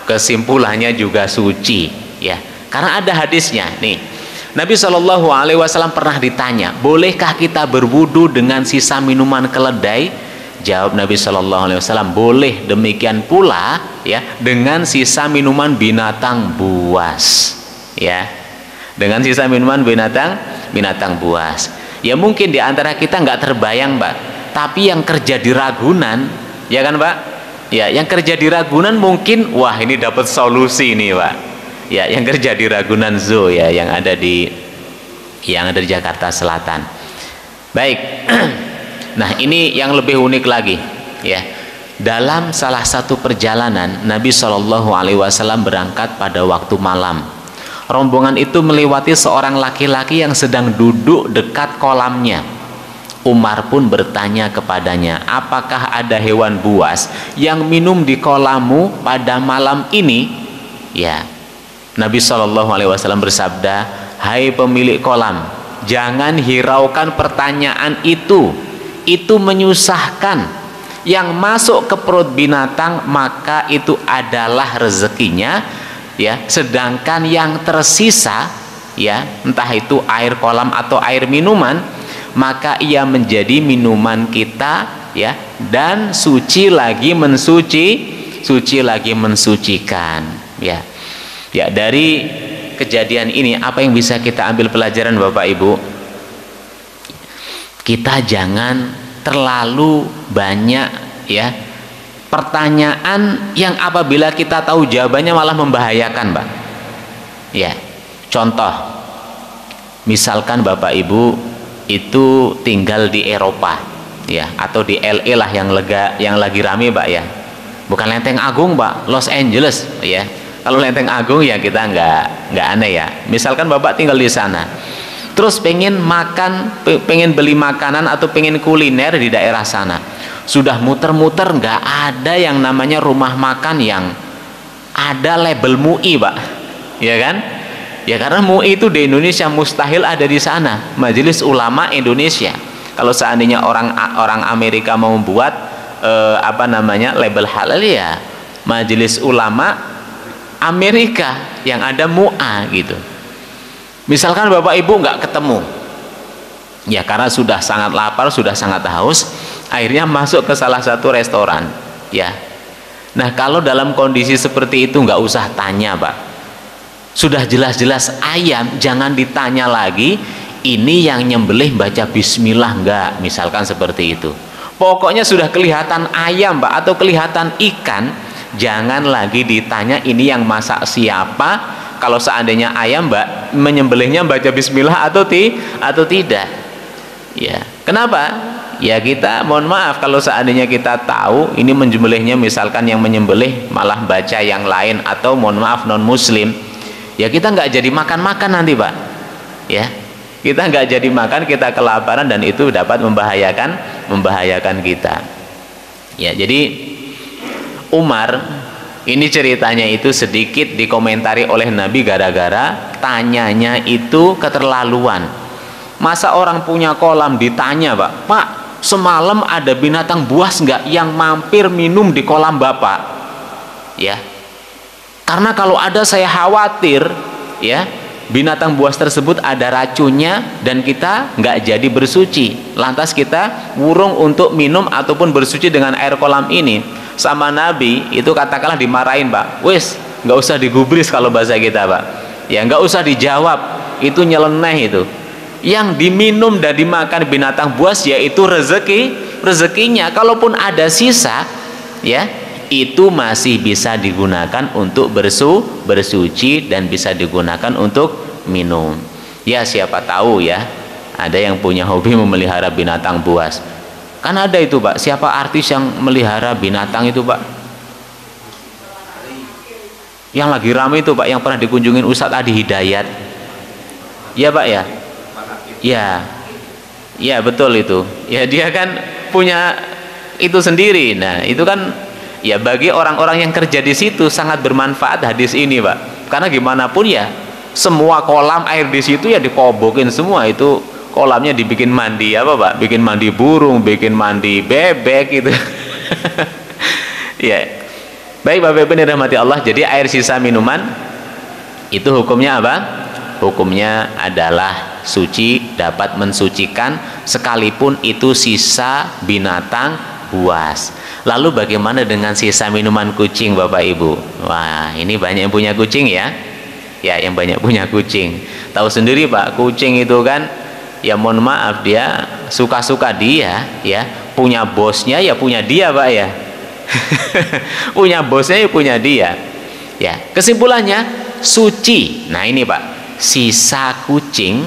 Kesimpulannya juga suci, ya, karena ada hadisnya nih. Nabi SAW pernah ditanya, bolehkah kita berwudu dengan sisa minuman keledai? Jawab Nabi SAW, boleh. Demikian pula, ya, dengan sisa minuman binatang buas, ya, dengan sisa minuman binatang buas. Ya, mungkin di antara kita nggak terbayang, Pak, tapi yang kerja di Ragunan, ya kan, Pak? Ya, yang kerja di Ragunan mungkin, wah, ini dapat solusi nih, Pak. Ya, yang kerja di Ragunan Zoo, ya, yang ada di Jakarta Selatan. Baik. Nah, ini yang lebih unik lagi, ya. Dalam salah satu perjalanan Nabi SAW berangkat pada waktu malam. Rombongan itu melewati seorang laki-laki yang sedang duduk dekat kolamnya. Umar pun bertanya kepadanya, apakah ada hewan buas yang minum di kolammu pada malam ini? Ya, Nabi SAW bersabda, hai pemilik kolam, jangan hiraukan pertanyaan itu menyusahkan. Yang masuk ke perut binatang maka itu adalah rezekinya, ya, sedangkan yang tersisa, ya, entah itu air kolam atau air minuman, maka ia menjadi minuman kita, ya, dan suci lagi mensucikan, ya. Ya, dari kejadian ini apa yang bisa kita ambil pelajaran, Bapak Ibu? Kita jangan terlalu banyak, ya, pertanyaan yang apabila kita tahu jawabannya malah membahayakan, Pak. Ya, contoh, misalkan Bapak Ibu itu tinggal di Eropa, ya, atau di LA lah yang lagi rame, Pak, ya. Bukan Lenteng Agung, Pak, Los Angeles, ya. Kalau Lenteng Agung ya kita nggak aneh, ya. Misalkan Bapak tinggal di sana, terus pengen beli makanan atau pengen kuliner di daerah sana, sudah muter-muter nggak ada yang namanya rumah makan yang ada label MUI, Pak, ya kan? Ya, karena MUI itu di Indonesia mustahil ada di sana, Majelis Ulama Indonesia. Kalau seandainya orang Amerika mau membuat label halal, ya Majelis Ulama Amerika yang ada MUA gitu. Misalkan Bapak Ibu nggak ketemu, ya, karena sudah sangat lapar, sudah sangat haus, akhirnya masuk ke salah satu restoran, ya. Nah, kalau dalam kondisi seperti itu nggak usah tanya, Pak. Sudah jelas-jelas ayam, jangan ditanya lagi, ini yang nyembelih baca bismillah nggak, misalkan seperti itu. Pokoknya sudah kelihatan ayam, Pak, atau kelihatan ikan, Jangan lagi ditanya ini yang masak siapa. Kalau seandainya ayam mbak menyembelihnya baca bismillah atau tidak. Ya, kenapa? Ya kita mohon maaf kalau seandainya kita tahu ini menyembelihnya misalkan yang menyembelih malah baca yang lain atau mohon maaf non muslim, ya kita nggak jadi makan nanti pak. Ya, kita nggak jadi makan, kita kelaparan dan itu dapat membahayakan kita. Ya, jadi Umar ini ceritanya itu sedikit dikomentari oleh Nabi gara-gara tanyanya itu keterlaluan. Masa orang punya kolam ditanya pak, semalam ada binatang buas nggak yang mampir minum di kolam bapak? Ya, karena kalau ada saya khawatir ya binatang buas tersebut ada racunnya dan kita nggak jadi bersuci, lantas kita wurung untuk minum ataupun bersuci dengan air kolam ini. Sama Nabi itu katakanlah dimarahin pak, wis nggak usah digubris kalau bahasa kita pak, ya nggak usah dijawab, itu nyeleneh itu. Yang diminum dan dimakan binatang buas yaitu rezekinya. Kalaupun ada sisa ya itu masih bisa digunakan untuk bersuci dan bisa digunakan untuk minum. Ya siapa tahu ya ada yang punya hobi memelihara binatang buas. Kan ada itu pak, siapa artis yang melihara binatang itu pak? Yang lagi ramai itu pak, yang pernah dikunjungin Ustadz Adi Hidayat. Ya pak ya? Ya betul itu. Ya dia kan punya itu sendiri. Nah itu kan ya bagi orang-orang yang kerja di situ sangat bermanfaat hadis ini pak. Karena gimana pun ya semua kolam air di situ ya dikobokin semua, itu kolamnya dibikin mandi apa pak? Bikin mandi burung, bikin mandi bebek gitu. Ya. Baik Bapak Ibu dirahmati Allah. Jadi air sisa minuman itu hukumnya apa? Hukumnya adalah suci, dapat mensucikan sekalipun itu sisa binatang buas. Lalu bagaimana dengan sisa minuman kucing Bapak Ibu? Wah ini banyak yang punya kucing ya. Ya yang banyak punya kucing tahu sendiri pak, kucing itu kan ya mohon maaf dia suka-suka dia ya, punya bosnya ya punya dia pak ya. Punya bosnya ya punya dia. Ya kesimpulannya suci. Nah ini pak, sisa kucing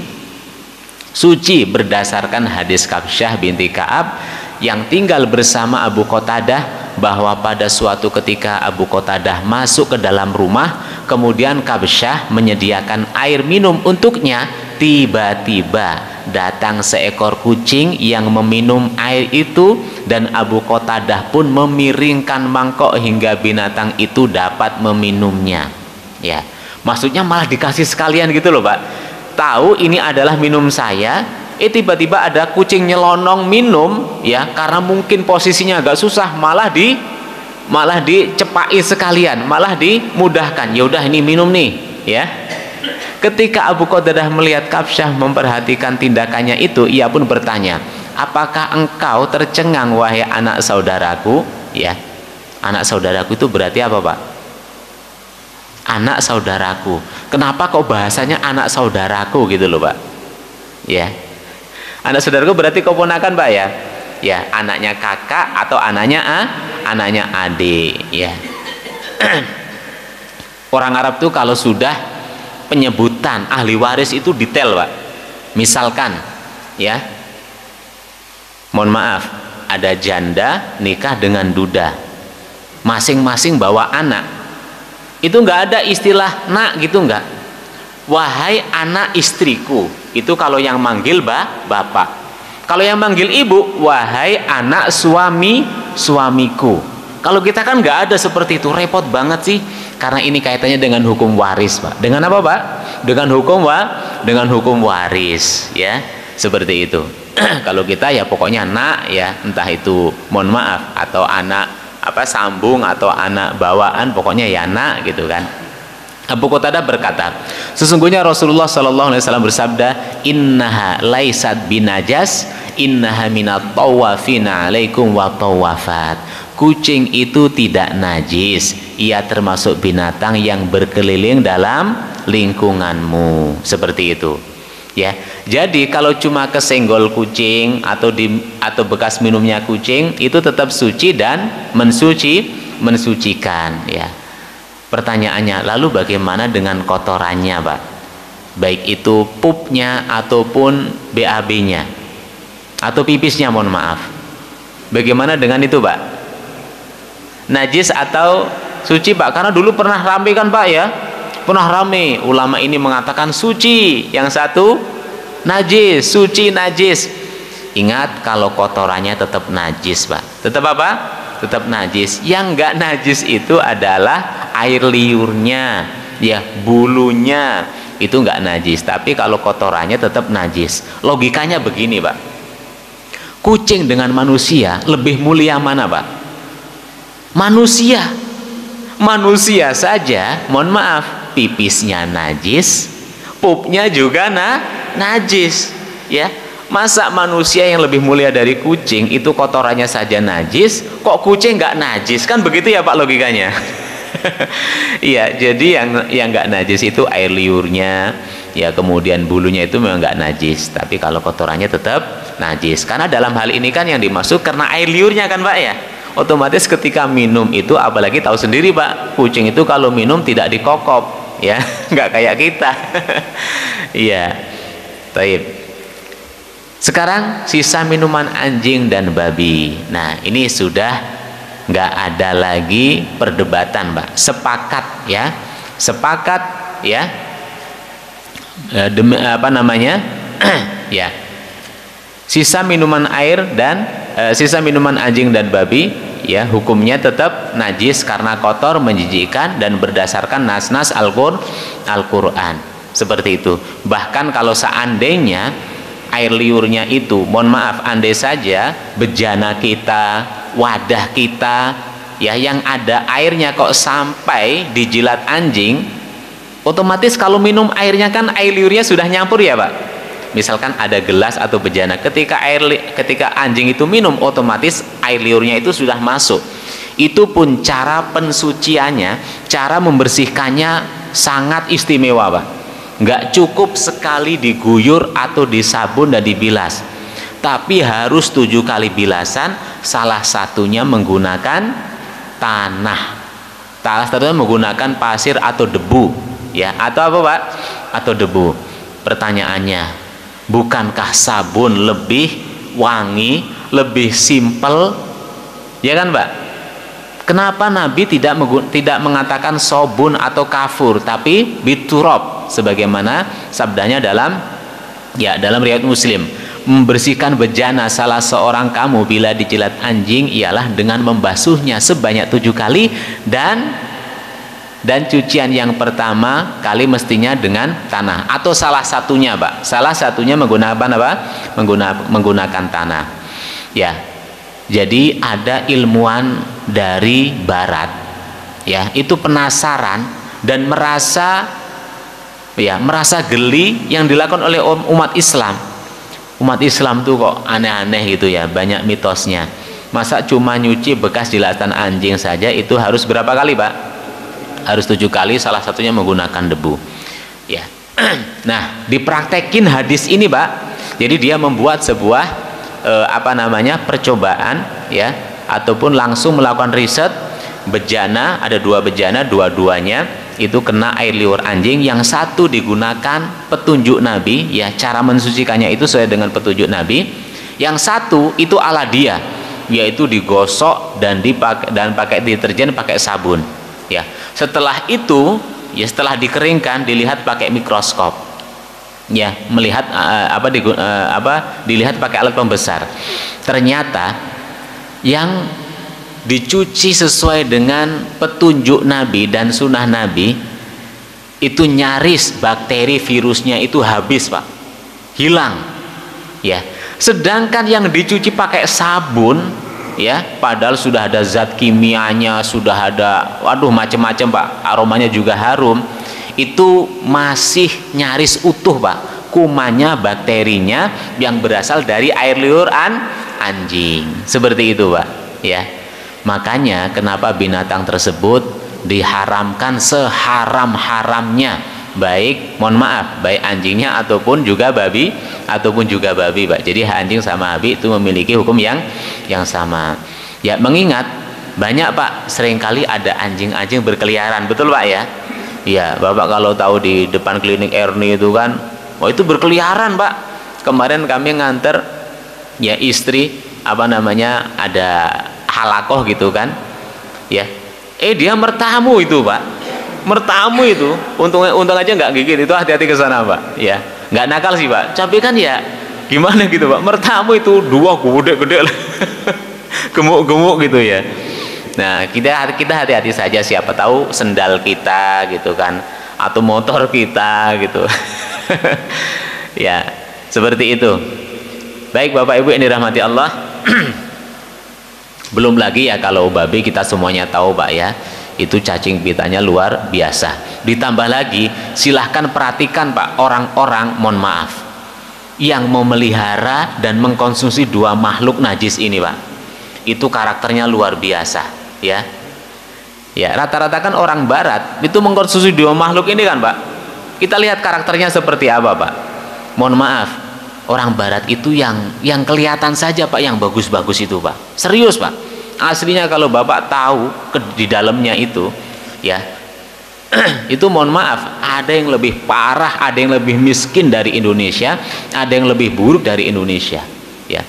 suci berdasarkan hadis Kabsyah binti Ka'ab yang tinggal bersama Abu Qatadah, bahwa pada suatu ketika Abu Qatadah masuk ke dalam rumah, kemudian Kabsyah menyediakan air minum untuknya. Tiba-tiba datang seekor kucing yang meminum air itu, dan Abu Qatadah pun memiringkan mangkok hingga binatang itu dapat meminumnya. Ya, maksudnya malah dikasih sekalian gitu loh pak. Tahu ini adalah minum saya, tiba-tiba ada kucing nyelonong minum ya, karena mungkin posisinya agak susah, malah dicepai sekalian, malah dimudahkan. Ya udah ini minum nih ya. Ketika Abu Qatadah melihat Kabsyah memperhatikan tindakannya itu, ia pun bertanya, apakah engkau tercengang wahai anak saudaraku? Ya, anak saudaraku itu berarti apa pak? Anak saudaraku. Kenapa kok bahasanya anak saudaraku gitu loh pak? Ya, anak saudaraku berarti keponakan pak ya? Ya, anaknya kakak atau anaknya adik ya. Orang Arab tuh kalau sudah penyebutan ahli waris itu detail pak. Misalkan ya, mohon maaf, ada janda nikah dengan duda, masing-masing bawa anak, itu nggak ada istilah nak gitu, nggak. Wahai anak istriku, itu kalau yang manggil bapak. Kalau yang manggil ibu, wahai anak suamiku. Kalau kita kan nggak ada seperti itu, repot banget sih. Karena ini kaitannya dengan hukum waris pak. Dengan apa pak? Dengan hukum waris ya, seperti itu. Kalau kita ya pokoknya anak ya, entah itu mohon maaf atau anak apa sambung atau anak bawaan, pokoknya ya anak gitu kan. Abu Qatadah berkata, sesungguhnya Rasulullah SAW bersabda, innaha laisat binajas, innaha minat tawafina alaikum wa tawafat. Kucing itu tidak najis, ia termasuk binatang yang berkeliling dalam lingkunganmu. Seperti itu ya. Jadi kalau cuma kesenggol kucing atau bekas minumnya kucing, itu tetap suci dan mensucikan, ya. Pertanyaannya, lalu bagaimana dengan kotorannya, Pak? Baik itu pupnya ataupun BAB-nya atau pipisnya, mohon maaf. Bagaimana dengan itu, Pak? Najis atau suci, Pak? Karena dulu pernah rame kan, Pak, ya? Pernah rame, ulama ini mengatakan suci, yang satu najis, suci najis. Ingat, kalau kotorannya tetap najis, Pak. Tetap apa? Tetap najis. Yang enggak najis itu adalah air liurnya, ya, bulunya itu enggak najis. Tapi kalau kotorannya tetap najis. Logikanya begini, Pak. Kucing dengan manusia lebih mulia mana, Pak? Manusia saja, mohon maaf, pipisnya najis, pupnya juga najis, ya. Masa manusia yang lebih mulia dari kucing itu kotorannya saja najis, kok kucing nggak najis? Kan begitu ya, Pak, logikanya. Iya, jadi yang nggak najis itu air liurnya, ya, kemudian bulunya itu memang nggak najis, tapi kalau kotorannya tetap najis. Karena dalam hal ini kan yang dimaksud karena air liurnya kan, Pak, ya. Otomatis ketika minum itu, apalagi tahu sendiri, Pak, kucing itu kalau minum tidak dikokop, ya, nggak kayak kita. Iya. Taib. Sekarang sisa minuman anjing dan babi. Nah, ini sudah nggak ada lagi perdebatan, Pak. Sepakat, ya. Sepakat, ya. Apa namanya? Ya. Sisa minuman air dan sisa minuman anjing dan babi, ya, hukumnya tetap najis karena kotor, menjijikkan, dan berdasarkan nas-nas Al-Quran. Seperti itu. Bahkan kalau seandainya air liurnya itu, mohon maaf, andai saja bejana kita, wadah kita, ya, yang ada airnya kok sampai dijilat anjing, otomatis kalau minum airnya kan air liurnya sudah nyampur, ya, Pak. Misalkan ada gelas atau bejana, ketika anjing itu minum, otomatis air liurnya itu sudah masuk. Itu pun cara pensuciannya, cara membersihkannya sangat istimewa, Pak. Nggak cukup sekali diguyur atau disabun dan dibilas, tapi harus 7 kali bilasan. Salah satunya menggunakan tanah, salah satunya menggunakan pasir atau debu, ya, atau apa, Pak? Atau debu. Pertanyaannya, bukankah sabun lebih wangi, lebih simpel, ya kan, Pak? Kenapa Nabi tidak mengatakan sobun atau kafur, tapi biturab, sebagaimana sabdanya dalam riwayat Muslim, membersihkan bejana salah seorang kamu bila dijilat anjing ialah dengan membasuhnya sebanyak 7 kali, dan cucian yang pertama kali mestinya dengan tanah, atau salah satunya, Pak, salah satunya menggunakan apa? Menggunakan tanah, ya. Jadi ada ilmuwan dari barat, ya, itu penasaran dan merasa geli yang dilakukan oleh umat Islam. Umat Islam tuh kok aneh-aneh gitu, ya, banyak mitosnya. Masa cuma nyuci bekas jilatan anjing saja itu harus berapa kali, Pak? Harus 7 kali, salah satunya menggunakan debu, ya. Nah, dipraktekin hadis ini, Pak. Jadi dia membuat sebuah percobaan, ya, ataupun langsung melakukan riset. Bejana, ada 2 bejana, dua-duanya itu kena air liur anjing. Yang satu digunakan petunjuk Nabi, ya, cara mensucikannya itu sesuai dengan petunjuk Nabi. Yang satu itu ala dia, yaitu digosok dan pakai deterjen, pakai sabun, ya. Setelah itu, ya, setelah dikeringkan, dilihat pakai mikroskop, ya, melihat dilihat pakai alat pembesar. Ternyata yang dicuci sesuai dengan petunjuk Nabi dan sunnah Nabi itu nyaris bakteri virusnya itu habis, Pak, hilang, ya. Sedangkan yang dicuci pakai sabun, ya, padahal sudah ada zat kimianya, sudah ada, macam-macam, Pak, aromanya juga harum, itu masih nyaris utuh, Pak, kumannya, bakterinya yang berasal dari air liur anjing. Seperti itu, Pak, ya. Makanya kenapa binatang tersebut diharamkan seharam-haramnya, baik, mohon maaf, baik anjingnya ataupun juga babi, Pak. Jadi anjing sama babi itu memiliki hukum yang sama, ya. Mengingat banyak Pak, seringkali ada anjing-anjing berkeliaran, betul Pak ya? Iya, Bapak kalau tahu di depan klinik Erni itu kan, oh itu berkeliaran Pak. Kemarin kami nganter ya istri apa namanya ada halakoh gitu kan, ya. Dia mertamu itu Pak, mertamu itu, untung aja nggak gigit itu, hati-hati ke sana Pak, ya. Nggak nakal sih Pak, tapi kan ya gimana gitu Pak, mertamu itu dua gede-gede gemuk-gemuk gitu ya. Nah kita hati-hati saja, siapa tahu sendal kita gitu kan, atau motor kita gitu. Ya seperti itu. Baik Bapak Ibu yang dirahmati Allah. Belum lagi ya kalau babi kita semuanya tahu Pak ya, itu cacing pitanya luar biasa. Ditambah lagi silahkan perhatikan Pak, orang-orang mohon maaf yang memelihara dan mengkonsumsi dua makhluk najis ini Pak, itu karakternya luar biasa ya. Ya rata-rata kan orang barat itu mengkonsumsi dua makhluk ini kan Pak, kita lihat karakternya seperti apa Pak. Mohon maaf, orang barat itu yang kelihatan saja Pak, yang bagus-bagus itu Pak, serius Pak. Aslinya kalau Bapak tahu di dalamnya itu ya, itu mohon maaf, ada yang lebih parah, ada yang lebih miskin dari Indonesia, ada yang lebih buruk dari Indonesia ya.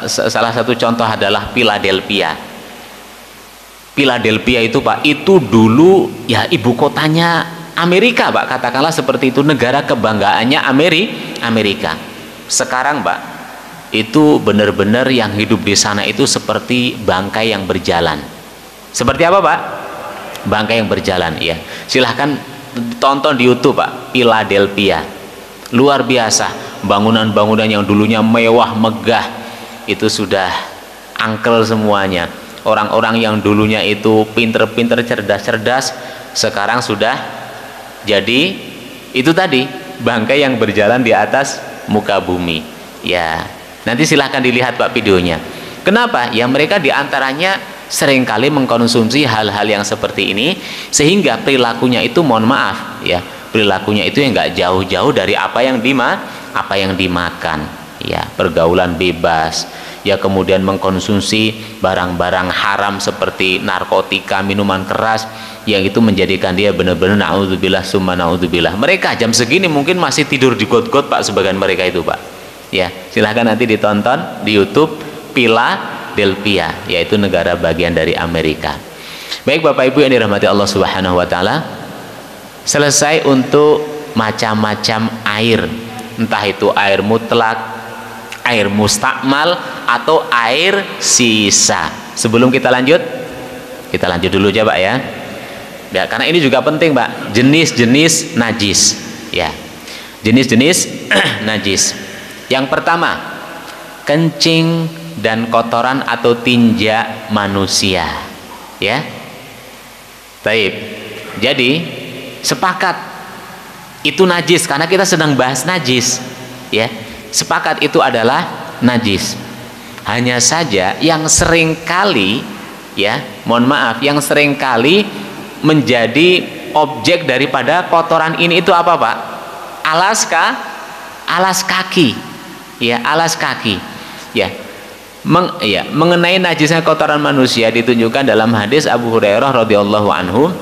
Salah satu contoh adalah Philadelphia. Philadelphia itu Pak, itu dulu ya ibu kotanya Amerika Pak, katakanlah seperti itu, negara kebanggaannya Amerika. Sekarang Pak, itu benar-benar yang hidup di sana itu seperti bangkai yang berjalan. Seperti apa Pak? Bangkai yang berjalan ya. Silahkan tonton di YouTube Pak, Philadelphia. Luar biasa, bangunan-bangunan yang dulunya mewah megah itu sudah angkel semuanya. Orang-orang yang dulunya itu pinter-pinter, cerdas-cerdas, sekarang sudah jadi itu tadi, bangkai yang berjalan di atas muka bumi ya. Nanti silahkan dilihat Pak videonya. Kenapa? Ya mereka diantaranya seringkali mengkonsumsi hal-hal yang seperti ini, sehingga perilakunya itu mohon maaf ya, perilakunya itu yang nggak jauh-jauh dari apa yang dimakan ya. Pergaulan bebas ya, kemudian mengkonsumsi barang-barang haram seperti narkotika, minuman keras, yang itu menjadikan dia benar-benar naudzubillah summa naudzubillah. Mereka jam segini mungkin masih tidur di got-got Pak, sebagian mereka itu Pak ya. Silahkan nanti ditonton di YouTube Philadelphia, yaitu negara bagian dari Amerika. Baik Bapak Ibu yang dirahmati Allah Subhanahu wa taala, selesai untuk macam-macam air, entah itu air mutlak, air mustakmal, atau air sisa. Sebelum kita lanjut dulu aja Pak ya. Ya, karena ini juga penting Pak, jenis-jenis najis ya. Jenis-jenis najis. Yang pertama, kencing dan kotoran atau tinja manusia ya. Taib. Jadi sepakat itu najis, karena kita sedang bahas najis ya. Sepakat itu adalah najis. Hanya saja yang seringkali ya, mohon maaf, yang seringkali menjadi objek daripada kotoran ini itu apa Pak? Alas kaki ya, alas kaki ya. Mengenai najisnya kotoran manusia ditunjukkan dalam hadis Abu Hurairah radhiyallahu anhu,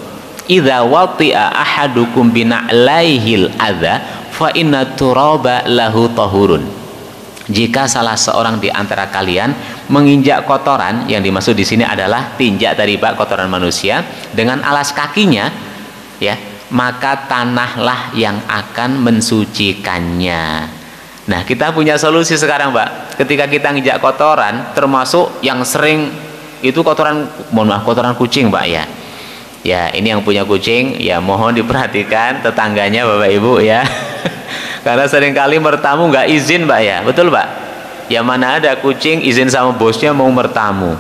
idza wati'a ahadukum bina'laihil adza fa inna turaba lahu tahurun. Jika salah seorang di antara kalian menginjak kotoran, yang dimaksud di sini adalah tinjak tadi Pak, kotoran manusia, dengan alas kakinya ya, maka tanahlah yang akan mensucikannya. Nah kita punya solusi sekarang Pak, ketika kita nginjak kotoran, termasuk yang sering itu kotoran, mohon maaf, kotoran kucing Pak ya. Ya ini yang punya kucing ya, mohon diperhatikan tetangganya Bapak Ibu ya. Karena seringkali mertamu nggak izin Pak ya, betul Pak? Ya mana ada kucing izin sama bosnya mau mertamu.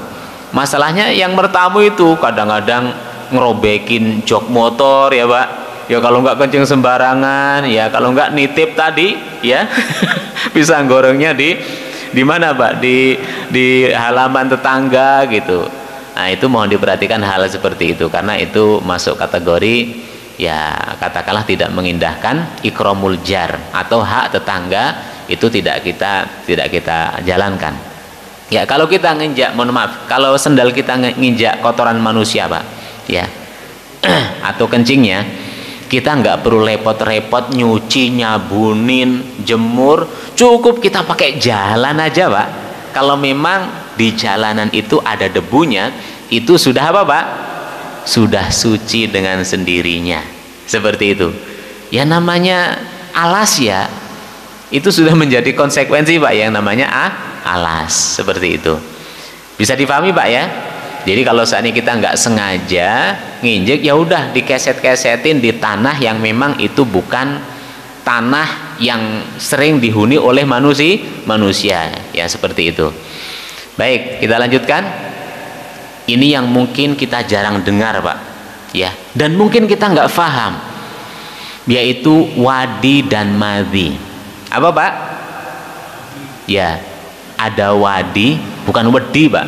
Masalahnya yang mertamu itu kadang-kadang ngerobekin jok motor ya Pak. Ya kalau nggak kencing sembarangan, ya kalau nggak nitip tadi ya pisang gorengnya di mana Pak? Di halaman tetangga gitu. Nah itu mohon diperhatikan hal seperti itu, karena itu masuk kategori ya katakanlah tidak mengindahkan ikramul jar, atau hak tetangga itu tidak kita jalankan Ya, kalau kita nginjak, mohon maaf, kalau sendal kita nginjak kotoran manusia, Pak, ya, atau kencingnya, kita nggak perlu repot-repot nyuci, nyabunin, jemur, cukup kita pakai jalan aja, Pak. Kalau memang di jalanan itu ada debunya, itu sudah apa, Pak? Sudah suci dengan sendirinya. Seperti itu. Ya namanya alas ya, itu sudah menjadi konsekuensi, Pak, yang namanya alas. Seperti itu. Bisa dipahami, Pak, ya? Jadi kalau saat ini kita nggak sengaja nginjek, ya udah dikeset-kesetin di tanah yang memang itu bukan tanah yang sering dihuni oleh manusia. Ya seperti itu. Baik, kita lanjutkan. Ini yang mungkin kita jarang dengar, Pak. Ya, dan mungkin kita nggak paham, yaitu wadi dan madhi. Apa, Pak? Ya, ada wadi, bukan wedi, Pak.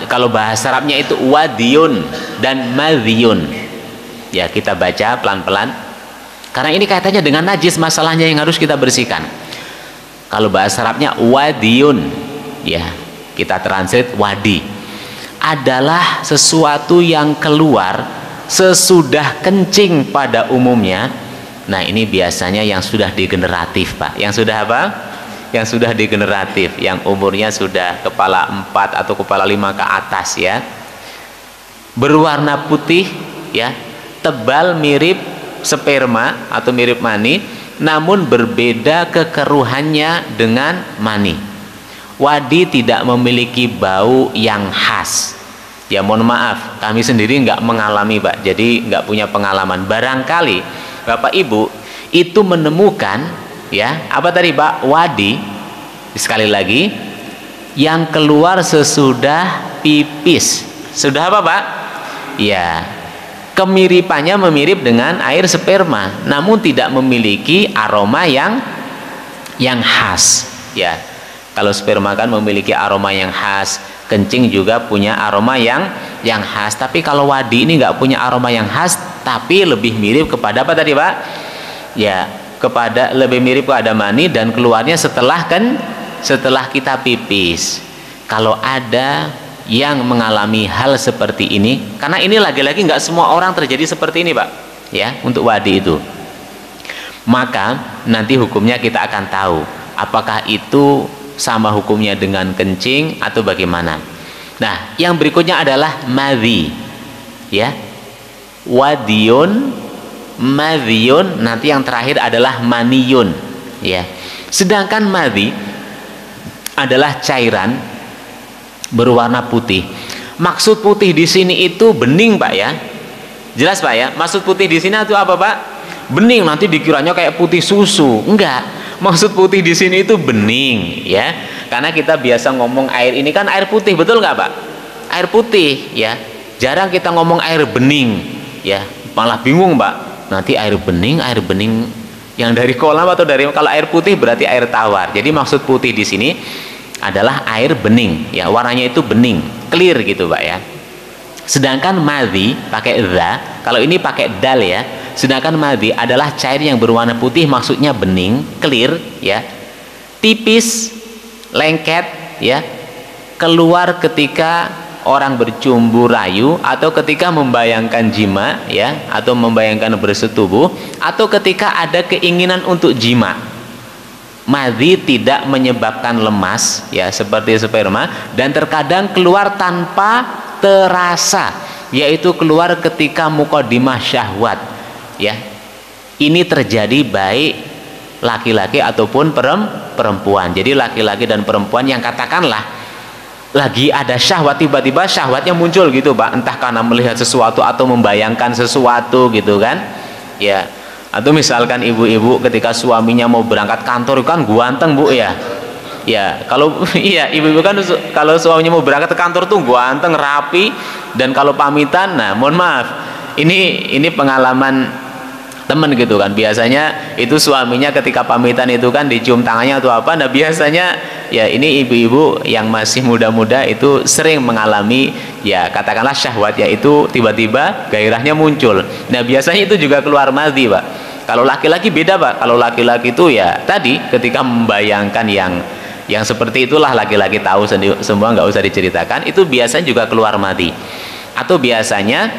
Kalau bahasa Arabnya itu wadiyun dan madhiyun. Ya, kita baca pelan-pelan karena ini kaitannya dengan najis, masalahnya yang harus kita bersihkan. Kalau bahasa Arabnya wadiyun, ya kita translate wadi, adalah sesuatu yang keluar sesudah kencing pada umumnya. Nah, ini biasanya yang sudah degeneratif, Pak. Yang sudah apa? Yang sudah degeneratif, yang umurnya sudah kepala 4 atau kepala 5 ke atas, ya. Berwarna putih, ya, tebal mirip sperma atau mirip mani, namun berbeda kekeruhannya dengan mani. Wadi tidak memiliki bau yang khas. Ya mohon maaf, kami sendiri nggak mengalami, Pak, jadi nggak punya pengalaman. Barangkali Bapak Ibu itu menemukan, ya apa tadi, Pak? Wadi, sekali lagi, yang keluar sesudah pipis. Sudah apa, Pak? Ya, kemiripannya memirip dengan air sperma, namun tidak memiliki aroma yang khas. Ya, kalau sperma kan memiliki aroma yang khas, kencing juga punya aroma yang khas. Tapi kalau wadi ini nggak punya aroma yang khas, tapi lebih mirip kepada apa tadi, Pak? Ya, lebih mirip kepada mani dan keluarnya setelah kita pipis. Kalau ada yang mengalami hal seperti ini, karena ini lagi-lagi nggak semua orang terjadi seperti ini, Pak, ya, untuk wadi itu, maka nanti hukumnya kita akan tahu apakah itu sama hukumnya dengan kencing atau bagaimana. Nah, yang berikutnya adalah madhi, ya, wadiyun, madhiyun, nanti yang terakhir adalah maniyun, ya. Sedangkan madhi adalah cairan berwarna putih. Maksud putih di sini itu bening, Pak, ya. Jelas, Pak, ya. Maksud putih di sini itu apa, Pak? Bening, nanti dikiranya kayak putih susu. Enggak. Maksud putih di sini itu bening, ya. Karena kita biasa ngomong air ini kan air putih, betul nggak, Pak? Air putih, ya. Jarang kita ngomong air bening, ya. Malah bingung, Pak. Nanti air bening yang dari kolam atau dari, kalau air putih berarti air tawar. Jadi maksud putih di sini adalah air bening, ya, warnanya itu bening, clear gitu, Pak, ya. Sedangkan madhi pakai dha, kalau ini pakai dal, ya. Sedangkan madhi adalah cair yang berwarna putih, maksudnya bening, clear, ya, tipis, lengket, ya, keluar ketika orang bercumbu rayu atau ketika membayangkan jima, ya, atau membayangkan bersetubuh, atau ketika ada keinginan untuk jima. Madhi tidak menyebabkan lemas, ya, seperti sperma, dan terkadang keluar tanpa terasa, yaitu keluar ketika muqaddimah syahwat, ya. Ini terjadi baik laki-laki ataupun perempuan. Jadi laki-laki dan perempuan yang katakanlah lagi ada syahwat, tiba-tiba syahwatnya muncul gitu, Pak, entah karena melihat sesuatu atau membayangkan sesuatu gitu kan, ya. Atau misalkan ibu-ibu ketika suaminya mau berangkat kantor kan ganteng, Bu, ya. Ya, kalau iya, ibu-ibu kan kalau suaminya mau berangkat ke kantor tuh ganteng, rapi, dan kalau pamitan, nah mohon maaf, ini pengalaman temen gitu kan, biasanya itu suaminya ketika pamitan itu kan dicium tangannya atau apa. Nah biasanya ya ini ibu-ibu yang masih muda-muda itu sering mengalami, ya katakanlah syahwat, yaitu tiba-tiba gairahnya muncul. Nah biasanya itu juga keluar madhi, Pak. Kalau laki-laki beda, Pak. Kalau laki-laki itu ya tadi ketika membayangkan Yang seperti itulah laki-laki tahu sendiri, semua nggak usah diceritakan. Itu biasanya juga keluar mati. Atau biasanya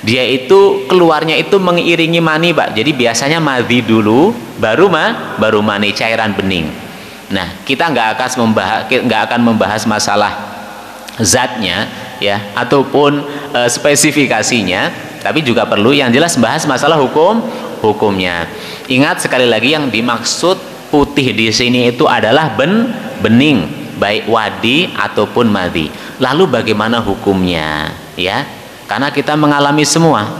dia itu keluarnya itu mengiringi mani, Pak. Jadi biasanya madi dulu, baru mani, cairan bening. Nah, kita nggak akan membahas masalah zatnya ya, ataupun spesifikasinya, tapi juga perlu yang jelas bahas masalah hukumnya. Ingat sekali lagi, yang dimaksud putih di sini itu adalah bening, baik wadi ataupun madi. Lalu bagaimana hukumnya ya? Karena kita mengalami semua.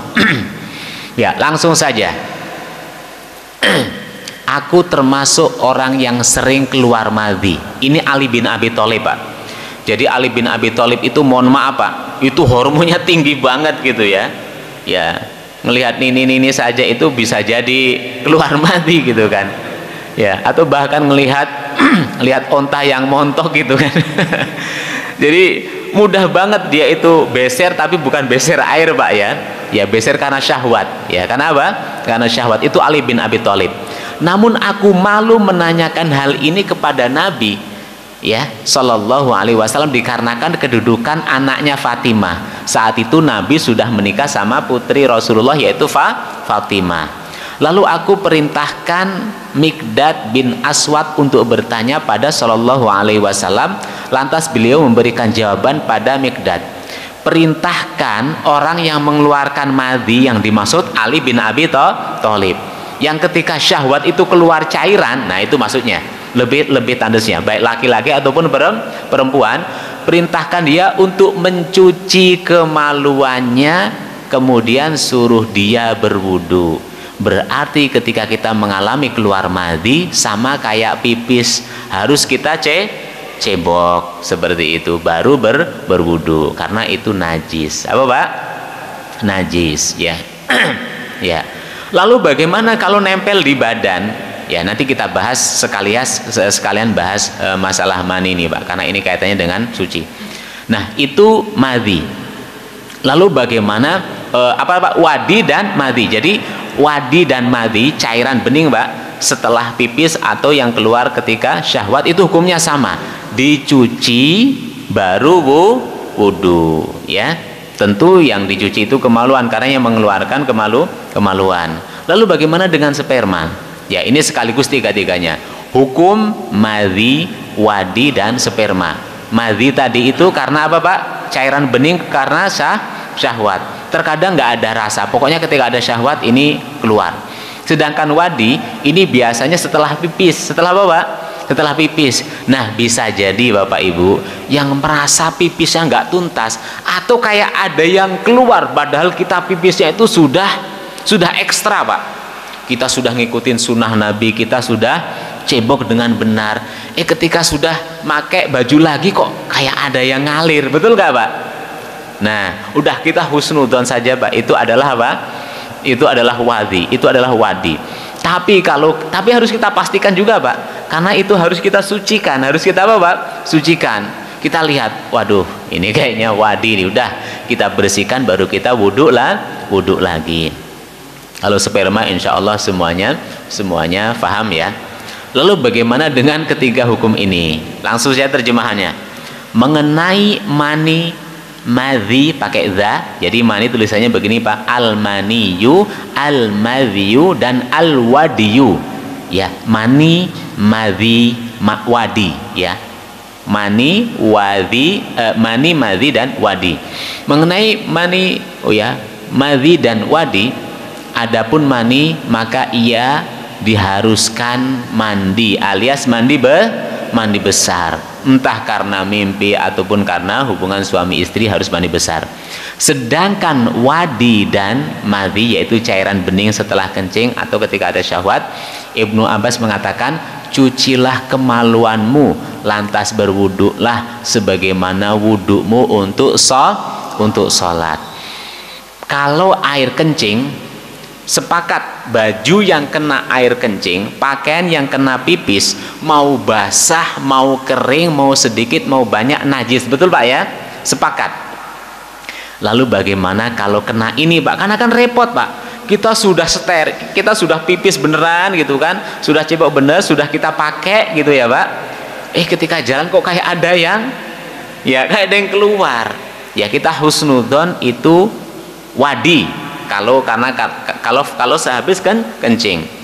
Ya, langsung saja. Aku termasuk orang yang sering keluar madi. Ini Ali bin Abi Thalib, Pak. Jadi Ali bin Abi Thalib itu, mohon maaf Pak, itu hormonnya tinggi banget gitu ya. Ya, ngelihat ini saja itu bisa jadi keluar madi gitu kan. Ya, atau bahkan ngelihat lihat onta yang montok gitu kan. Jadi mudah banget dia itu beser, tapi bukan beser air, Pak ya. Ya, beser karena syahwat. Ya, karena apa? Karena syahwat. Itu Ali bin Abi Thalib. Namun aku malu menanyakan hal ini kepada Nabi ya Shallallahu Alaihi Wasallam, dikarenakan kedudukan anaknya Fatimah. Saat itu Nabi sudah menikah sama putri Rasulullah, yaitu Fatimah. Lalu aku perintahkan Mikdad bin Aswad untuk bertanya pada Shallallahu Alaihi Wasallam. Lantas beliau memberikan jawaban pada Mikdad. Perintahkan orang yang mengeluarkan madhi, yang dimaksud Ali bin Abi Thalib, yang ketika syahwat itu keluar cairan. Nah, itu maksudnya lebih tandesnya, baik laki-laki ataupun perempuan. Perintahkan dia untuk mencuci kemaluannya, kemudian suruh dia berwudu. Berarti ketika kita mengalami keluar madhi, sama kayak pipis, harus kita cebok seperti itu baru berwudu, karena itu najis. Apa Pak? Najis ya. Ya. Lalu bagaimana kalau nempel di badan? Ya, nanti kita bahas sekalian bahas masalah mani ini, Pak, karena ini kaitannya dengan suci. Nah, itu madhi. Lalu bagaimana Pak? Wadi dan madhi. Jadi wadi dan madhi, cairan bening, Pak, setelah pipis atau yang keluar ketika syahwat, itu hukumnya sama. Dicuci baru wudu ya. Tentu yang dicuci itu kemaluan, karena yang mengeluarkan kemaluan. Lalu bagaimana dengan sperma? Ya, ini sekaligus tiga-tiganya. Hukum madhi, wadi, dan sperma. Madhi tadi itu karena apa, Pak? Cairan bening karena syahwat. Terkadang nggak ada rasa, pokoknya ketika ada syahwat ini keluar. Sedangkan wadi ini biasanya setelah pipis. Setelah apa, Pak? Setelah pipis. Nah, bisa jadi Bapak Ibu yang merasa pipisnya nggak tuntas, atau kayak ada yang keluar padahal kita pipisnya itu sudah ekstra, Pak. Kita sudah ngikutin sunnah Nabi, kita sudah cebok dengan benar. Ketika sudah pakai baju lagi kok kayak ada yang ngalir, betul nggak, Pak? Nah, udah kita husnudon saja, Pak. Itu adalah apa? Itu adalah wadi. Itu adalah wadi. Tapi harus kita pastikan juga, Pak, karena itu harus kita sucikan. Harus kita apa, Pak? Sucikan. Kita lihat, waduh, ini kayaknya wadi nih, udah kita bersihkan baru kita wudhu lagi. Kalau sperma insya Allah semuanya paham ya. Lalu bagaimana dengan ketiga hukum ini? Langsung saya terjemahannya. Mengenai mani, madhi pakai za, jadi mani tulisannya begini, Pak: al-maniyu, al-madhiyu, dan al-wadiyu ya. Mani, madhi, wadi ya. Mani, madhi, dan wadi. Mengenai mani, madhi dan wadi, adapun mani maka ia diharuskan mandi, alias mandi besar, entah karena mimpi ataupun karena hubungan suami istri harus mandi besar. Sedangkan wadi dan madhi, yaitu cairan bening setelah kencing atau ketika ada syahwat, Ibnu Abbas mengatakan, cucilah kemaluanmu, lantas berwuduklah sebagaimana wudukmu untuk sholat. Kalau air kencing, sepakat baju yang kena air kencing, pakaian yang kena pipis, mau basah, mau kering, mau sedikit, mau banyak, najis, betul Pak ya? Sepakat. Lalu bagaimana kalau kena ini, Pak? Karena kan repot, Pak. Kita sudah kita sudah pipis beneran gitu kan, sudah cebok bener, sudah kita pakai gitu ya, Pak. ketika jalan kok kayak ada yang kayak ada yang keluar. Ya kita husnudzon itu wadi kalau sehabis kan kencing.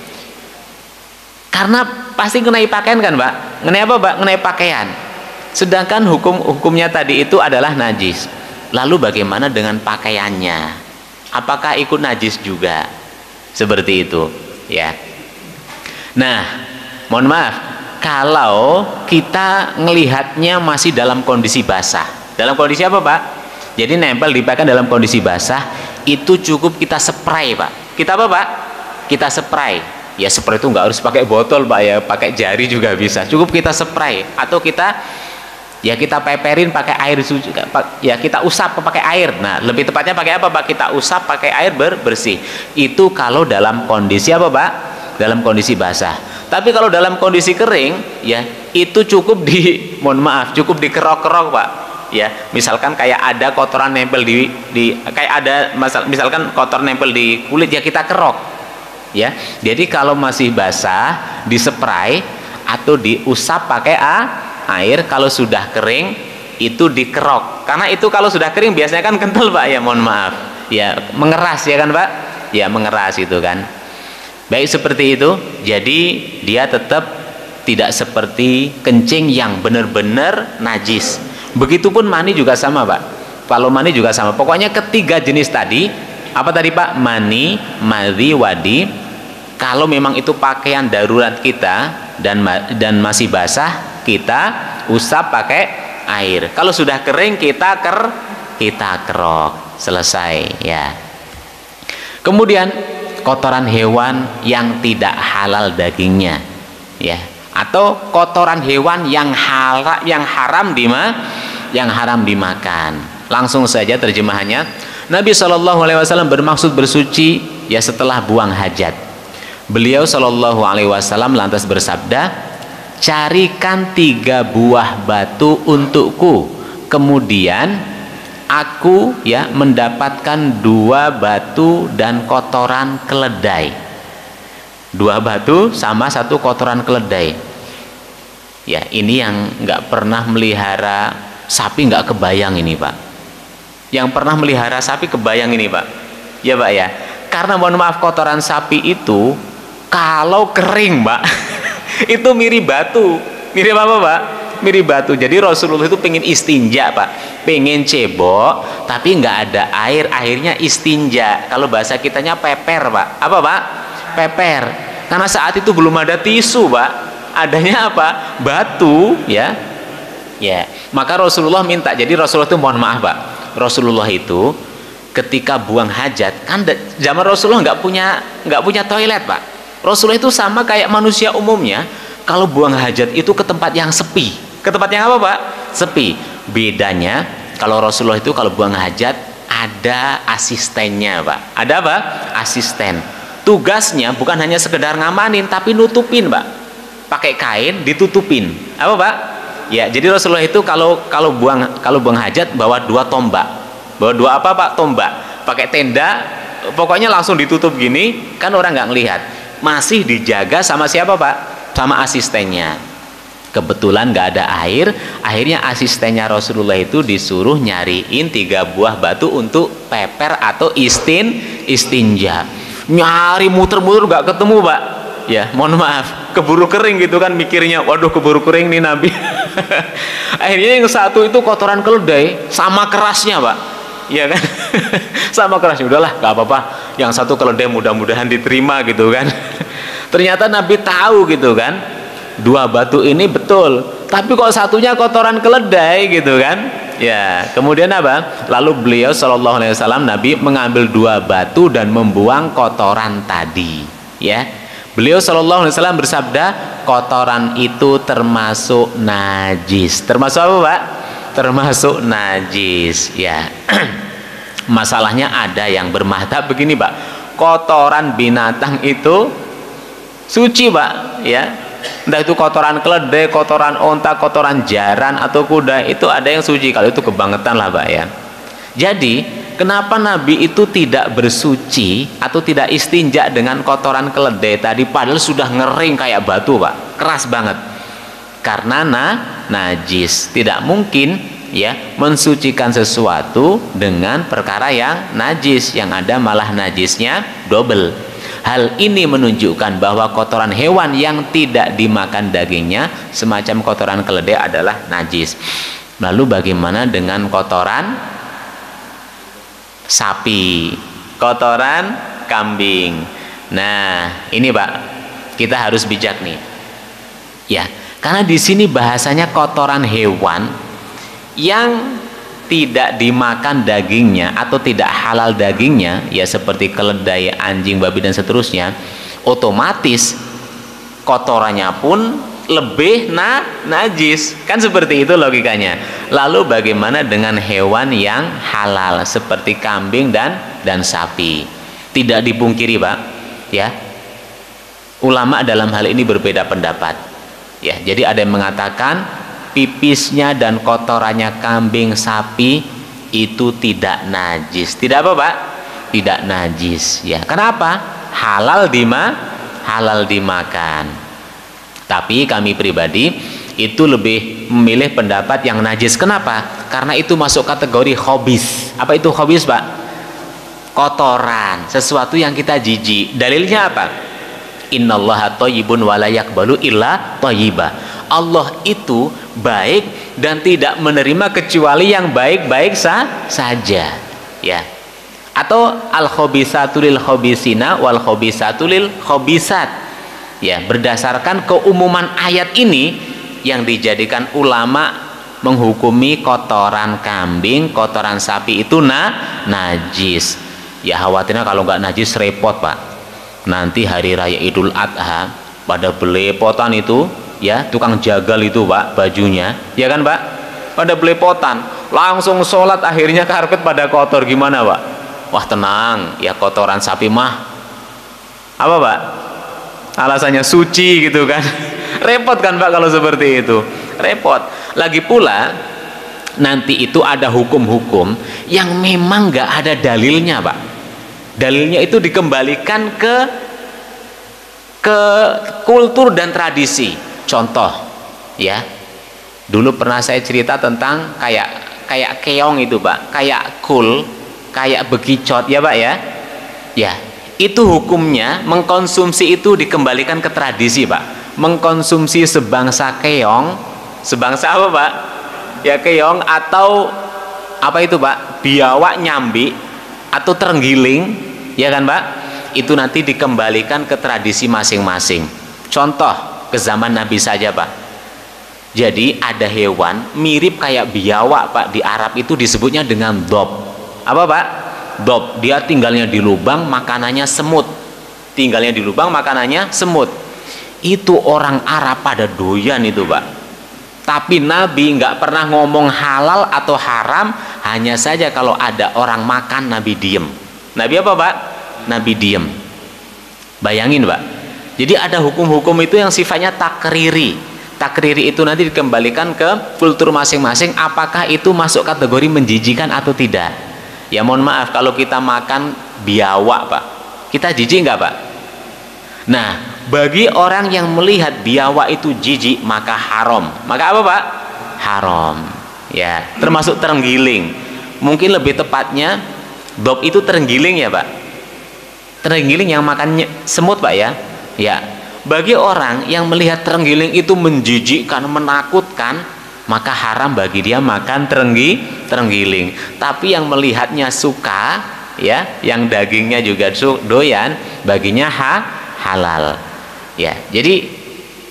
Karena pasti ngenai pakaian kan, Pak? Ngenai apa, Pak? Ngenai pakaian. Sedangkan hukumnya tadi itu adalah najis. Lalu bagaimana dengan pakaiannya? Apakah ikut najis juga? Seperti itu, ya. Nah, mohon maaf, kalau kita ngelihatnya masih dalam kondisi basah. Dalam kondisi apa, Pak? Jadi nempel di pakaian dalam kondisi basah, itu cukup kita spray, Pak. Kita apa, Pak? Kita spray. Ya spray itu nggak harus pakai botol, Pak, ya, pakai jari juga bisa. Cukup kita spray atau kita peperin pakai air suci, ya kita usap pakai air. Nah, lebih tepatnya pakai apa, Pak? Kita usap pakai air bersih. Itu kalau dalam kondisi apa, Pak? Dalam kondisi basah. Tapi kalau dalam kondisi kering, ya itu cukup cukup dikerok-kerok, Pak. Ya, misalkan kayak ada kotoran nempel misalkan kotor nempel di kulit, ya kita kerok. Ya. Jadi kalau masih basah dispray atau diusap pakai air, kalau sudah kering itu dikerok. Karena itu kalau sudah kering biasanya kan kental, Pak, ya, mohon maaf. Ya, mengeras ya kan, Pak? Ya, mengeras itu kan. Baik seperti itu. Jadi dia tetap tidak seperti kencing yang benar-benar najis. Begitupun mani juga sama, Pak. Kalau mani juga sama. Pokoknya ketiga jenis tadi, apa tadi, Pak? Mani, madhi, wadi. Kalau memang itu pakaian darurat kita dan masih basah, kita usap pakai air. Kalau sudah kering kita kerok. Selesai, ya. Kemudian kotoran hewan yang tidak halal dagingnya, ya, atau kotoran hewan yang haram dimakan. Langsung saja terjemahannya. Nabi SAW bermaksud bersuci ya setelah buang hajat. Beliau SAW lantas bersabda, carikan 3 buah batu untukku, kemudian aku ya mendapatkan 2 batu dan kotoran keledai. 2 batu sama 1 kotoran keledai. Ya, ini yang nggak pernah melihara sapi nggak kebayang ini, Pak. Yang pernah melihara sapi kebayang ini, Pak. Ya, Pak, ya. Karena mohon maaf, kotoran sapi itu kalau kering, Pak, itu mirip batu. Mirip apa, Pak? Mirip batu. Jadi Rasulullah itu pengen istinja, Pak, pengen cebok tapi nggak ada air, akhirnya istinja. Kalau bahasa kitanya peper, Pak. Apa, Pak? Peper. Karena saat itu belum ada tisu, Pak, adanya apa? Batu, ya. Ya, maka Rasulullah minta. Jadi Rasulullah itu mohon maaf, Pak, Rasulullah itu ketika buang hajat, kan zaman Rasulullah nggak punya toilet, Pak. Rasulullah itu sama kayak manusia umumnya, kalau buang hajat itu ke tempat yang sepi. Ke tempat yang apa, Pak? Sepi. Bedanya kalau Rasulullah itu kalau buang hajat ada asistennya, Pak. Ada apa? Asisten. Tugasnya bukan hanya sekedar ngamanin, tapi nutupin, Pak. Pakai kain ditutupin. Apa, Pak? Ya, jadi Rasulullah itu kalau buang hajat bawa 2 tombak. Bawa 2 apa, Pak? Tombak. Pakai tenda, pokoknya langsung ditutup gini, kan orang nggak ngelihat. Masih dijaga sama siapa, Pak? Sama asistennya. Kebetulan nggak ada air, akhirnya asistennya Rasulullah itu disuruh nyariin 3 buah batu untuk peper atau istinja. Nyari muter-muter nggak ketemu, Pak. Ya, mohon maaf, keburu kering gitu kan mikirnya. Waduh, keburu kering nih Nabi. Akhirnya yang satu itu kotoran keledai sama kerasnya, Pak. Iya kan? Sama kerasnya. Udahlah, nggak apa-apa. Yang satu keledai mudah-mudahan diterima gitu kan. Ternyata Nabi tahu gitu kan, 2 batu ini betul, tapi kok satunya kotoran keledai gitu kan. Ya, kemudian apa? Lalu beliau SAW, Nabi mengambil 2 batu dan membuang kotoran tadi. Ya, beliau SAW bersabda, kotoran itu termasuk najis. Termasuk apa, Pak? Termasuk najis. Ya. Masalahnya ada yang bermadzhab begini, Pak. Kotoran binatang itu suci, Pak, ya. Entah itu kotoran keledai, kotoran onta, kotoran jaran atau kuda, itu ada yang suci. Kalau itu kebangetan lah, Pak, ya. Jadi kenapa Nabi itu tidak bersuci atau tidak istinja dengan kotoran keledai tadi, padahal sudah ngering kayak batu, Pak, keras banget. karena najis. Tidak mungkin ya mensucikan sesuatu dengan perkara yang najis, yang ada malah najisnya double. Hal ini menunjukkan bahwa kotoran hewan yang tidak dimakan dagingnya, semacam kotoran keledai, adalah najis. Lalu bagaimana dengan kotoran sapi, kotoran kambing? Nah, ini Pak, kita harus bijak nih. Ya, karena di sini bahasanya kotoran hewan yang tidak dimakan dagingnya atau tidak halal dagingnya, ya seperti keledai, anjing, babi dan seterusnya, otomatis kotorannya pun lebih najis, kan seperti itu logikanya. Lalu bagaimana dengan hewan yang halal seperti kambing dan sapi? Tidak dipungkiri Pak, ya, ulama dalam hal ini berbeda pendapat. Ya, jadi ada yang mengatakan pipisnya dan kotorannya kambing, sapi itu tidak najis. Tidak apa Pak? Tidak najis. Ya, kenapa? Halal dimakan. Tapi kami pribadi itu lebih memilih pendapat yang najis. Kenapa? Karena itu masuk kategori khobis. Apa itu khobis Pak? Kotoran, sesuatu yang kita jijik. Dalilnya apa? Innallaha thayyibun wa la yaqbalu illa thayyiba. Allah itu baik dan tidak menerima kecuali yang baik-baik saja, ya. Atau al khabisatu lil khabisina wal khabisatu lil khabisat. Ya, berdasarkan keumuman ayat ini yang dijadikan ulama menghukumi kotoran kambing, kotoran sapi itu najis. Ya, khawatirnya kalau nggak najis repot Pak. Nanti hari raya Idul Adha pada belepotan itu, ya, tukang jagal itu Pak, bajunya, ya kan Pak, pada belepotan, langsung sholat, akhirnya karpet pada kotor. Gimana Pak? Wah tenang, ya kotoran sapi mah apa Pak? Alasannya suci gitu kan. Repot kan Pak kalau seperti itu, repot. Lagi pula nanti itu ada hukum-hukum yang memang nggak ada dalilnya Pak. Dalilnya itu dikembalikan ke kultur dan tradisi. Contoh, ya, dulu pernah saya cerita tentang kayak keong itu Pak, kayak kul, kayak bekicot, ya Pak, ya. Ya, itu hukumnya mengkonsumsi itu dikembalikan ke tradisi Pak. Mengkonsumsi sebangsa keong, sebangsa apa Pak? Ya keong atau apa itu Pak? Biawak, nyambi atau terenggiling, ya kan Pak? Itu nanti dikembalikan ke tradisi masing-masing. Contoh ke zaman Nabi saja Pak. Jadi ada hewan mirip kayak biawak Pak, di Arab itu disebutnya dengan dob. Apa Pak? Dob. Dia tinggalnya di lubang, makanannya semut. Tinggalnya di lubang, makanannya semut. Itu orang Arab pada doyan itu Pak. Tapi Nabi nggak pernah ngomong halal atau haram, hanya saja kalau ada orang makan Nabi diem. Nabi apa Pak? Nabi diem. Bayangin Pak. Jadi ada hukum-hukum itu yang sifatnya takriri. Takriri itu nanti dikembalikan ke kultur masing-masing, apakah itu masuk kategori menjijikan atau tidak. Ya mohon maaf kalau kita makan biawak Pak, kita jijik nggak Pak? Nah, bagi orang yang melihat biawak itu jijik, maka haram. Maka apa Pak? Haram. Ya, termasuk terenggiling. Mungkin lebih tepatnya dob itu terenggiling ya Pak. Terenggiling yang makannya semut Pak ya. Ya, bagi orang yang melihat terenggiling itu menjijikkan, menakutkan, maka haram bagi dia makan terenggiling. Tapi yang melihatnya suka, ya, yang dagingnya juga doyan, baginya halal. Ya, jadi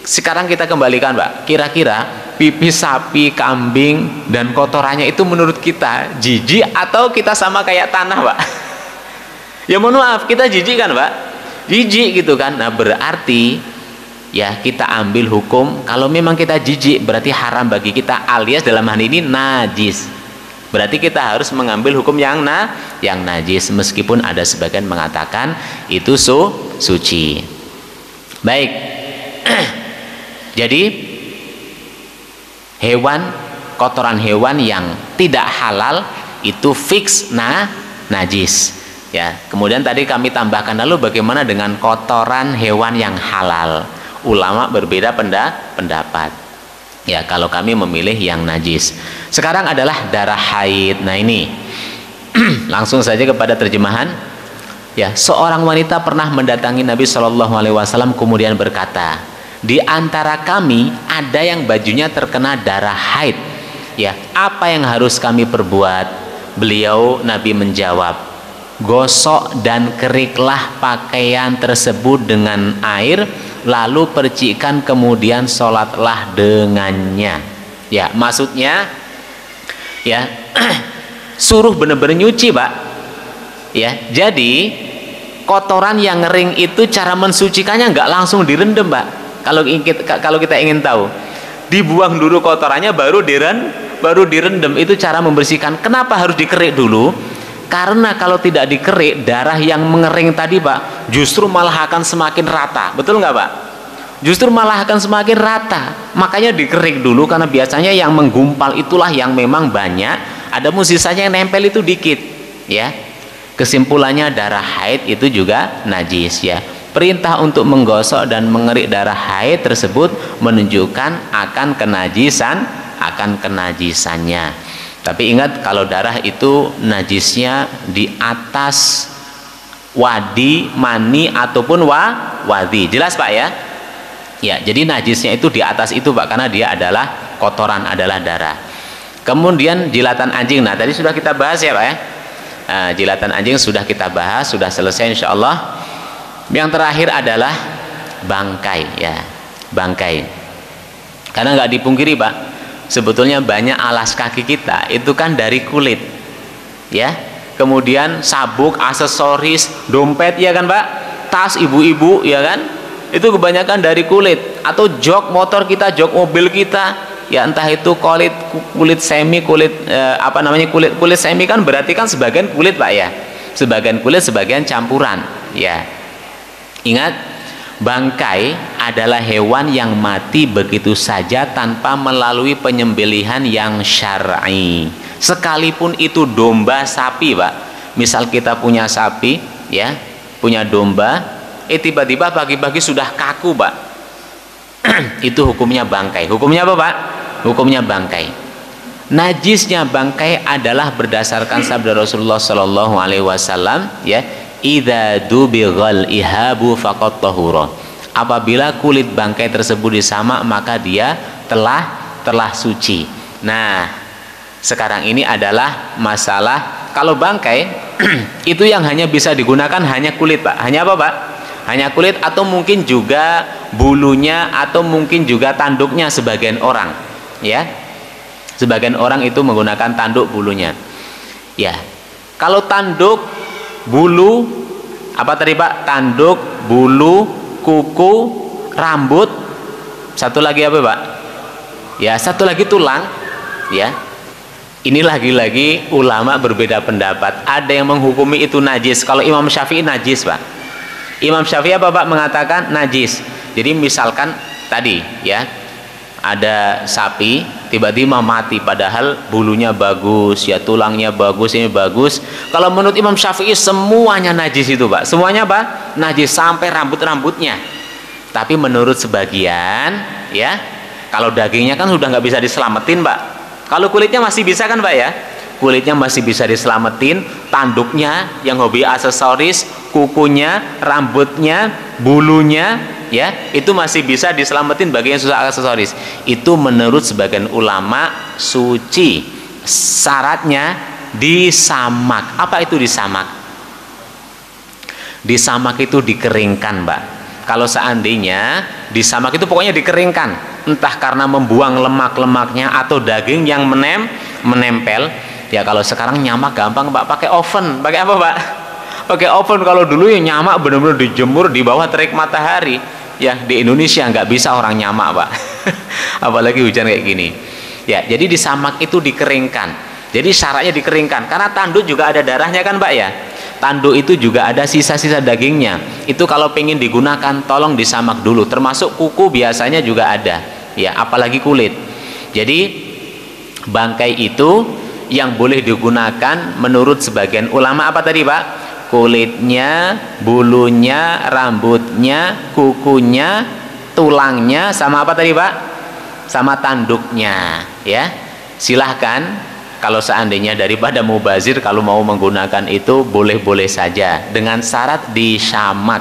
sekarang kita kembalikan Pak, kira-kira pipis sapi, kambing dan kotorannya itu menurut kita jijik atau kita sama kayak tanah Pak? Ya mohon maaf, kita jijik kan Pak? Jijik gitu kan. Nah berarti ya kita ambil hukum, kalau memang kita jijik berarti haram bagi kita, alias dalam hal ini najis. Berarti kita harus mengambil hukum yang najis, meskipun ada sebagian mengatakan itu suci. Baik. Jadi kotoran hewan yang tidak halal itu fix najis. Ya, kemudian tadi kami tambahkan, lalu bagaimana dengan kotoran hewan yang halal? Ulama berbeda pendapat. Ya, kalau kami memilih yang najis. Sekarang adalah darah haid. Nah ini langsung saja kepada terjemahan. Ya, seorang wanita pernah mendatangi Nabi Shallallahu Alaihi Wasallam kemudian berkata, di antara kami ada yang bajunya terkena darah haid. Ya, apa yang harus kami perbuat? Beliau Nabi menjawab, gosok dan keriklah pakaian tersebut dengan air, lalu percikan, kemudian sholatlah dengannya. Ya, maksudnya ya suruh benar-benar nyuci, Pak. Ya, jadi kotoran yang ngering itu cara mensucikannya nggak langsung direndam, Pak. Kalau kita ingin tahu, dibuang dulu kotorannya baru direndam. Itu cara membersihkan. Kenapa harus dikerik dulu? Karena kalau tidak dikerik, darah yang mengering tadi, Pak, justru malah akan semakin rata. Betul nggak, Pak? Justru malah akan semakin rata. Makanya dikerik dulu, karena biasanya yang menggumpal itulah yang memang banyak. Ada sisanya yang nempel itu dikit. Ya, kesimpulannya darah haid itu juga najis. Ya, perintah untuk menggosok dan mengerik darah haid tersebut menunjukkan akan kenajisannya. Tapi ingat, kalau darah itu najisnya di atas wadi, mani ataupun wadi. Jelas, Pak, ya? Ya, jadi najisnya itu di atas itu, Pak, karena dia adalah kotoran, adalah darah. Kemudian jilatan anjing. Nah, tadi sudah kita bahas ya, Pak, ya. Nah, jilatan anjing sudah kita bahas, sudah selesai insyaallah. Yang terakhir adalah bangkai, ya. Bangkai. Karena nggak dipungkiri, Pak, sebetulnya banyak alas kaki kita itu kan dari kulit, ya. Kemudian sabuk, aksesoris, dompet, ya kan, Pak, tas ibu-ibu, ya kan, itu kebanyakan dari kulit. Atau jok motor kita, jok mobil kita, ya, entah itu kulit semi, kulit kulit semi kan berarti kan sebagian kulit, Pak, ya, sebagian kulit, sebagian campuran. Ya, ingat, bangkai adalah hewan yang mati begitu saja tanpa melalui penyembelihan yang syar'i. Sekalipun itu domba, sapi, Pak. Misal kita punya sapi, ya, punya domba, tiba-tiba pagi-pagi sudah kaku, Pak. Itu hukumnya bangkai. Hukumnya apa, Pak? Hukumnya bangkai. Najisnya bangkai adalah berdasarkan sabda Rasulullah Shallallahu Alaihi Wasallam, ya, idza dubighal ihabu faqad tahura. Apabila kulit bangkai tersebut disamak, maka dia telah suci. Nah, sekarang ini adalah masalah kalau bangkai itu yang hanya bisa digunakan hanya kulit, Pak. Hanya apa, Pak? Hanya kulit, atau mungkin juga bulunya, atau mungkin juga tanduknya sebagian orang, ya. Sebagian orang itu menggunakan tanduk bulunya. Ya. Kalau tanduk, bulu, apa tadi, Pak? Tanduk, bulu, kuku, rambut, satu lagi apa, Pak? Ya, satu lagi tulang, ya. Ini lagi-lagi ulama berbeda pendapat. Ada yang menghukumi itu najis. Kalau Imam Syafi'i najis, Pak. Imam Syafi'i apa, Pak? Mengatakan najis. Jadi misalkan tadi, ya, ada sapi tiba-tiba mati padahal bulunya bagus, ya, tulangnya bagus, ini bagus. Kalau menurut Imam Syafi'i semuanya najis itu, Pak. Semuanya apa? Najis sampai rambut-rambutnya. Tapi menurut sebagian, ya, kalau dagingnya kan sudah nggak bisa diselamatin, Pak. Kalau kulitnya masih bisa kan, Pak, ya? Kulitnya masih bisa diselamatin, tanduknya yang hobi aksesoris, kukunya, rambutnya, bulunya, ya, itu masih bisa diselamatin bagian susah aksesoris. Itu menurut sebagian ulama suci. Syaratnya disamak. Apa itu disamak? Disamak itu dikeringkan, Pak. Kalau seandainya disamak itu pokoknya dikeringkan, entah karena membuang lemak-lemaknya atau daging yang menempel. Ya, kalau sekarang nyamak gampang, Pak, pakai oven. Pakai apa, Pak? Pakai oven. Kalau dulu ya nyamak benar-benar dijemur di bawah terik matahari. Ya, di Indonesia nggak bisa orang nyamak, Pak. Apalagi hujan kayak gini. Ya, jadi disamak itu dikeringkan. Jadi syaratnya dikeringkan. Karena tanduk juga ada darahnya kan, Pak, ya. Tanduk itu juga ada sisa-sisa dagingnya. Itu kalau pengen digunakan, tolong disamak dulu. Termasuk kuku biasanya juga ada. Ya, apalagi kulit. Jadi bangkai itu yang boleh digunakan menurut sebagian ulama apa tadi, Pak? Kulitnya, bulunya, rambutnya, kukunya, tulangnya, sama apa tadi, Pak? sama tanduknya, ya. Silahkan kalau seandainya daripada mubazir, kalau mau menggunakan itu boleh-boleh saja dengan syarat disamak.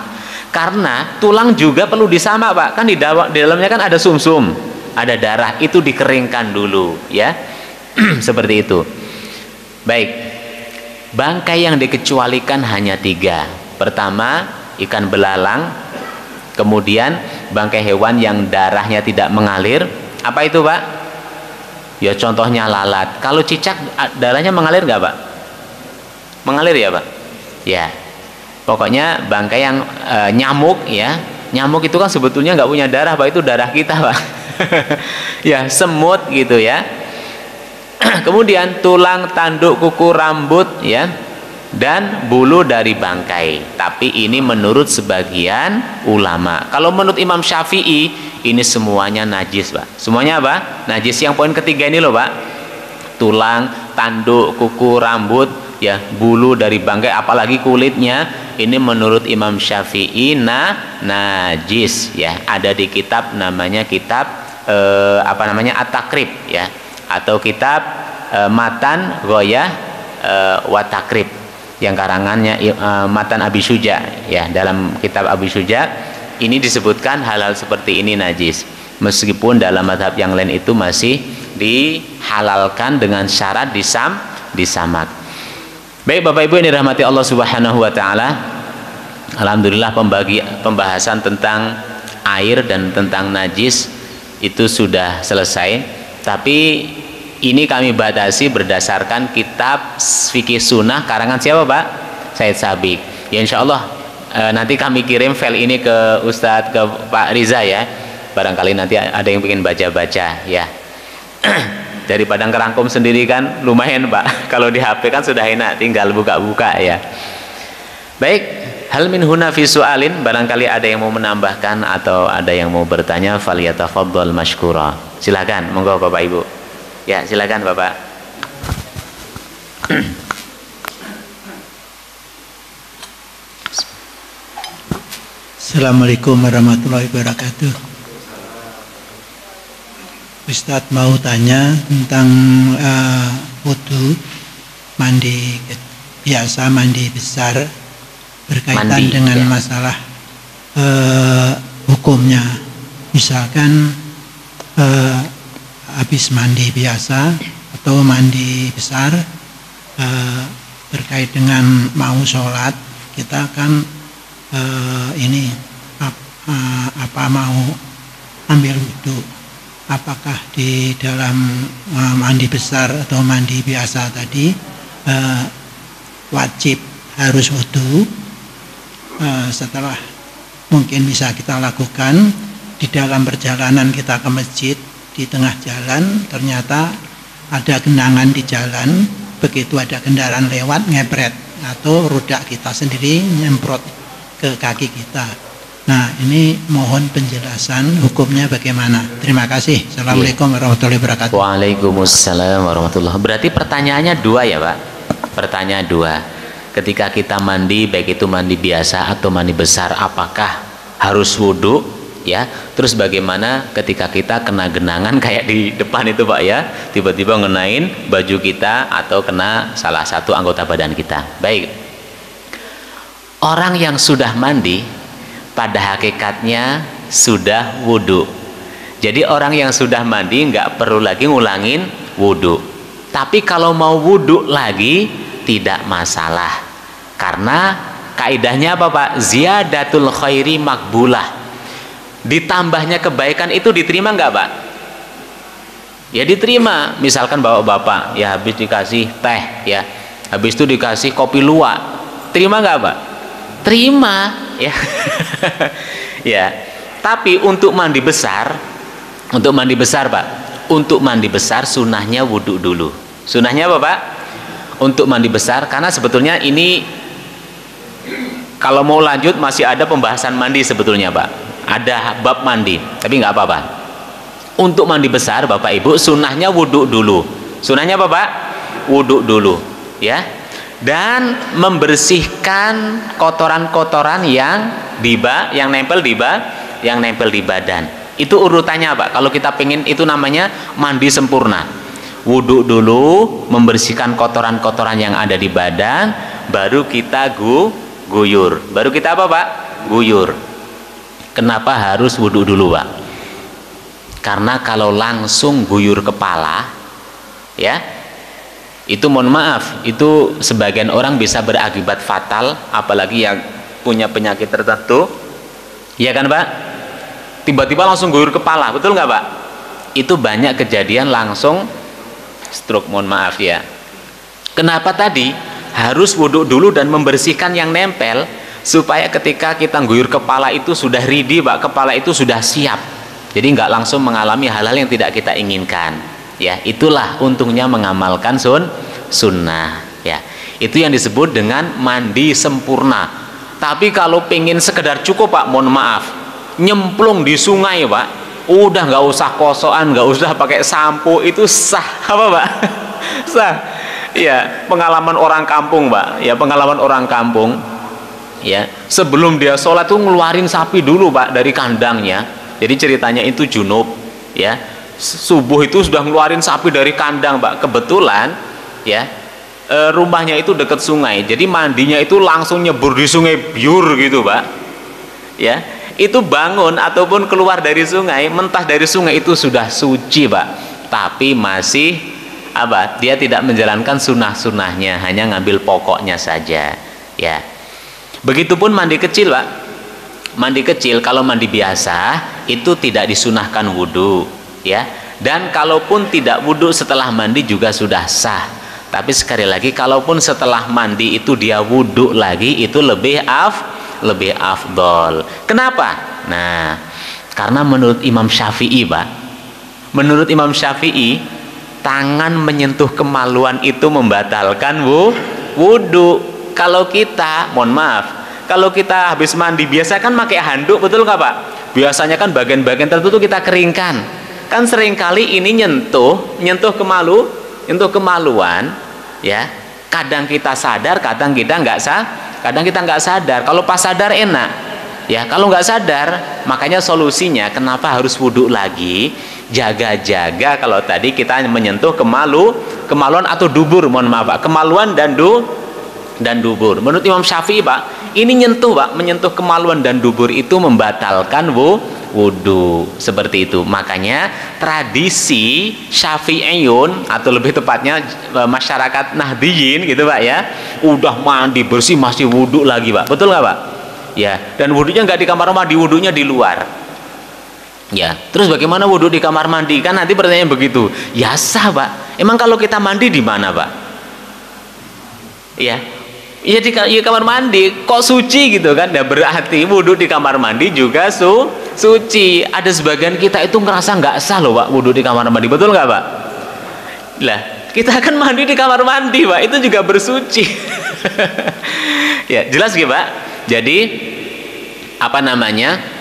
Karena tulang juga perlu disamak, Pak. Kan di dalamnya kan ada sumsum, ada darah, itu dikeringkan dulu, ya. Seperti itu. Baik. Bangkai yang dikecualikan hanya 3. Pertama, ikan belalang. Kemudian bangkai hewan yang darahnya tidak mengalir. Apa itu, Pak? Ya contohnya lalat. Kalau cicak darahnya mengalir nggak, Pak? Mengalir ya, Pak? Ya. Pokoknya bangkai yang nyamuk, ya. Nyamuk itu kan sebetulnya nggak punya darah, Pak. Itu darah kita, Pak. Ya, semut gitu ya. Kemudian tulang, tanduk, kuku, rambut, ya. Dan bulu dari bangkai. Tapi ini menurut sebagian ulama. Kalau menurut Imam Syafi'i, ini semuanya najis, Pak. Semuanya apa? Najis. Yang poin ketiga ini loh, Pak. Tulang, tanduk, kuku, rambut, ya, bulu dari bangkai, apalagi kulitnya, ini menurut Imam Syafi'i najis, ya. Ada di kitab namanya kitab At-Takrib, ya, atau kitab Matan Ghoyah wa Takrib, yang karangannya Matan Abi Syuja, ya. Dalam kitab Abi Syuja ini disebutkan hal-hal seperti ini najis, meskipun dalam mazhab yang lain itu masih dihalalkan dengan syarat disamak. Baik Bapak Ibu yang dirahmati Allah Subhanahu wa taala, alhamdulillah pembahasan tentang air dan tentang najis itu sudah selesai. Tapi ini kami batasi berdasarkan kitab Fikih Sunnah karangan siapa, Pak? Said Sabiq. Ya insyaallah nanti kami kirim file ini ke Ustadz, ke Pak Riza, ya. Barangkali nanti ada yang ingin baca-baca, ya. Daripada ngerangkum sendiri kan lumayan, Pak. Kalau di HP kan sudah enak, tinggal buka-buka, ya. Baik, hal min huna fi su'alin, barangkali ada yang mau menambahkan atau ada yang mau bertanya, falyatafaddal mashkura. Silakan, monggo Bapak Ibu. Ya, silakan Bapak. Assalamualaikum warahmatullahi wabarakatuh. Ustadz mau tanya tentang wudu mandi biasa, mandi besar, berkaitan dengan masalah hukumnya. Misalkan habis mandi biasa atau mandi besar, terkait dengan mau sholat, kita kan mau ambil wudhu, apakah di dalam mandi besar atau mandi biasa tadi wajib harus wudhu? Setelah mungkin bisa kita lakukan di dalam perjalanan kita ke masjid, di tengah jalan ternyata ada genangan di jalan, begitu ada kendaraan lewat ngepret atau roda kita sendiri nyemprot ke kaki kita. Nah, ini mohon penjelasan hukumnya bagaimana. Terima kasih. Assalamualaikum warahmatullahi wabarakatuh. Waalaikumsalam warahmatullahi wabarakatuh. Berarti pertanyaannya 2 ya, Pak? Pertanyaan 2. Ketika kita mandi, baik itu mandi biasa atau mandi besar, apakah harus wudhu? Ya, terus bagaimana ketika kita kena genangan kayak di depan itu, Pak, ya, tiba-tiba ngenain baju kita atau kena salah satu anggota badan kita. Baik, orang yang sudah mandi pada hakikatnya sudah wudhu. Jadi orang yang sudah mandi nggak perlu lagi ngulangin wudhu. Tapi kalau mau wudhu lagi tidak masalah, karena kaidahnya apa, Pak? Ziyadatul khairi makbulah. Ditambahnya kebaikan itu diterima nggak, Pak? Ya diterima. Misalkan bapak-bapak ya habis dikasih teh, ya habis itu dikasih kopi luwak, terima nggak, Pak? Terima, ya. Ya. Tapi untuk mandi besar, Pak, untuk mandi besar sunnahnya wudhu dulu. Sunnahnya apa, Pak? Untuk mandi besar, karena sebetulnya ini kalau mau lanjut masih ada pembahasan mandi sebetulnya, Pak. Ada bab mandi, tapi nggak apa-apa. Untuk mandi besar, Bapak Ibu, sunnahnya wudhu dulu. Sunnahnya apa, Pak? Wudhu dulu, ya. Dan membersihkan kotoran-kotoran yang nempel di badan. Itu urutannya Pak. Kalau kita pengen, itu namanya mandi sempurna. Wudhu dulu, membersihkan kotoran-kotoran yang ada di badan, baru kita guyur. Baru kita apa Pak? Guyur. Kenapa harus wudhu dulu Pak? Karena kalau langsung guyur kepala, ya, itu mohon maaf, itu sebagian orang bisa berakibat fatal, apalagi yang punya penyakit tertentu, ya kan Pak? Tiba-tiba langsung guyur kepala, betul nggak Pak? Itu banyak kejadian langsung stroke, mohon maaf ya. Kenapa tadi harus wudhu dulu dan membersihkan yang nempel, supaya ketika kita guyur kepala itu sudah ready Pak, kepala itu sudah siap. Jadi nggak langsung mengalami hal-hal yang tidak kita inginkan. Ya, itulah untungnya mengamalkan sunnah. Ya, itu yang disebut dengan mandi sempurna. Tapi kalau pengen sekedar cukup Pak, mohon maaf, nyemplung di sungai Pak, udah nggak usah kosokan, nggak usah pakai sampo, itu sah apa Pak? Sah. Ya, pengalaman orang kampung Pak. Ya, pengalaman orang kampung. Ya, sebelum dia sholat tuh ngeluarin sapi dulu Pak dari kandangnya. Jadi ceritanya itu junub, ya, subuh itu sudah ngeluarin sapi dari kandang Pak. Kebetulan ya, rumahnya itu dekat sungai, jadi mandinya itu langsung nyebur di sungai biur gitu Pak. Ya, itu bangun ataupun keluar dari sungai, mentah dari sungai itu sudah suci Pak. Tapi masih apa? Dia tidak menjalankan sunnah-sunnahnya, hanya ngambil pokoknya saja. Ya, begitupun mandi kecil Pak. Mandi kecil, kalau mandi biasa itu tidak disunahkan wudhu, ya. Dan kalaupun tidak wudhu setelah mandi juga sudah sah. Tapi sekali lagi, kalaupun setelah mandi itu dia wudhu lagi, itu lebih afdol. Kenapa? Nah, karena menurut Imam Syafi'i Pak, menurut Imam Syafi'i, tangan menyentuh kemaluan itu membatalkan wudhu. Kalau kita, mohon maaf, kalau kita habis mandi biasa kan pakai handuk, betul nggak Pak? Biasanya kan bagian-bagian tertentu kita keringkan. Kan seringkali ini nyentuh kemaluan, ya. Kadang kita sadar, kadang kita nggak sadar. Kalau pas sadar enak, ya. Kalau nggak sadar, makanya solusinya kenapa harus wudhu lagi? Jaga-jaga kalau tadi kita menyentuh kemaluan atau dubur, mohon maaf Pak, kemaluan dan dubur. Menurut Imam Syafi'i Pak, ini nyentuh Pak, menyentuh kemaluan dan dubur itu membatalkan wudhu, seperti itu. Makanya tradisi Syafi'iyun, atau lebih tepatnya masyarakat Nahdiyin gitu Pak ya, udah mandi bersih masih wudhu lagi Pak, betul nggak Pak? Ya, dan wudhunya nggak di kamar mandi, wudhunya di luar. Ya, terus bagaimana wudhu di kamar mandi? Kan nanti pertanyaan begitu. Ya sah Pak. Emang kalau kita mandi di mana Pak? Ya, ya di kamar mandi. Kok suci gitu kan? Ya berarti wudhu di kamar mandi juga suci. Ada sebagian kita itu ngerasa nggak sah loh Pak, wudhu di kamar mandi, betul nggak Pak? Lah, kita akan mandi di kamar mandi Pak, itu juga bersuci. Ya, jelas gitu Pak. Jadi apa namanya?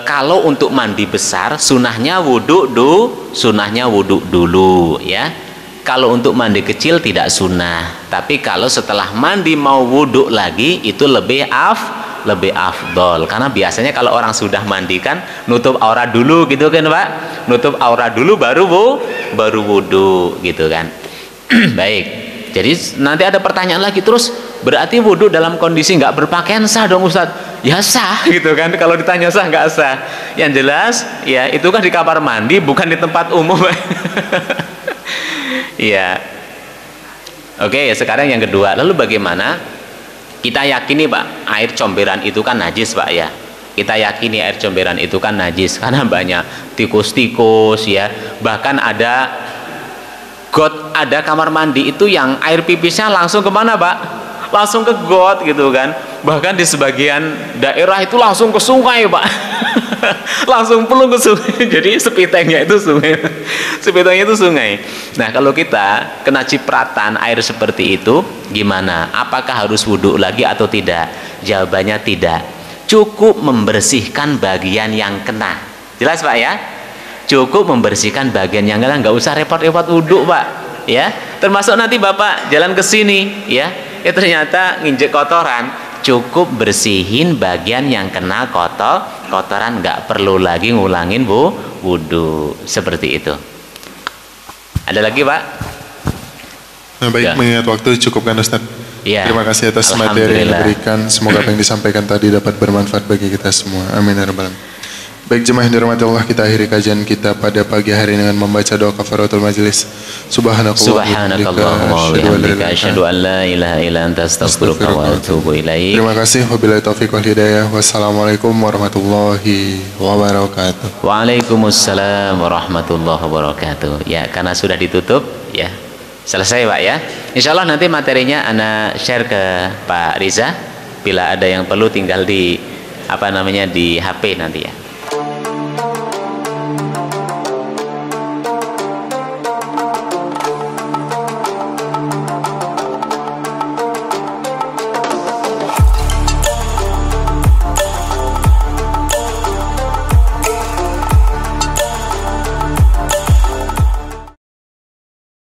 Kalau untuk mandi besar sunahnya wudhu dulu ya. Kalau untuk mandi kecil tidak sunnah, tapi kalau setelah mandi mau wudhu lagi itu lebih afdol, karena biasanya kalau orang sudah mandi kan nutup aurat dulu gitu kan Pak, nutup aurat dulu baru wudhu gitu kan. Baik, jadi nanti ada pertanyaan lagi, terus berarti wudhu dalam kondisi nggak berpakaian sah dong Ustadz? Ya sah gitu kan, kalau ditanya sah nggak sah, yang jelas ya itu kan di kamar mandi bukan di tempat umum. Iya. Oke, ya sekarang yang kedua, lalu bagaimana kita yakini Pak air comberan itu kan najis Pak ya? Kita yakini air comberan itu kan najis karena banyak tikus-tikus ya, bahkan ada kamar mandi itu yang air pipisnya langsung kemana Pak? Langsung ke got gitu kan. Bahkan di sebagian daerah itu langsung ke sungai Pak. Langsung pelung ke sungai. Jadi sepitengnya itu sungai. Sepitengnya itu sungai. Nah, kalau kita kena cipratan air seperti itu gimana? Apakah harus wudhu lagi atau tidak? Jawabannya tidak. Cukup membersihkan bagian yang kena. Jelas Pak ya? Cukup membersihkan bagian yang kena, nggak usah repot-repot wudhu Pak ya. Termasuk nanti Bapak jalan ke sini ya, ternyata nginjek kotoran, cukup bersihin bagian yang kena kotoran nggak perlu lagi ngulangin wudu seperti itu. Ada lagi Pak? Nah, baik, Ya. mengingat waktu cukupkan Ustaz. Ya. Terima kasih atas materi yang Alhamdulillah. diberikan. Semoga apa yang disampaikan tadi dapat bermanfaat bagi kita semua. Amin ya rabbal alamin. Baik jemaah yang dirahmati Allah, kita akhiri kajian kita pada pagi hari dengan membaca doa kafaratul majlis. Subhanakallahumma wa bihamdika asyhadu an la ilaha illa anta astaghfiruka wa atubu ilaik. Terima kasih. Wabillahi taufiq wal hidayah. Wassalamualaikum warahmatullahi wabarakatuh. Waalaikumsalam warahmatullahi wabarakatuh. Ya, karena sudah ditutup ya. Selesai Pak ya. Insya Allah nanti materinya Ana share ke Pak Riza. Bila ada yang perlu tinggal di di HP nanti ya.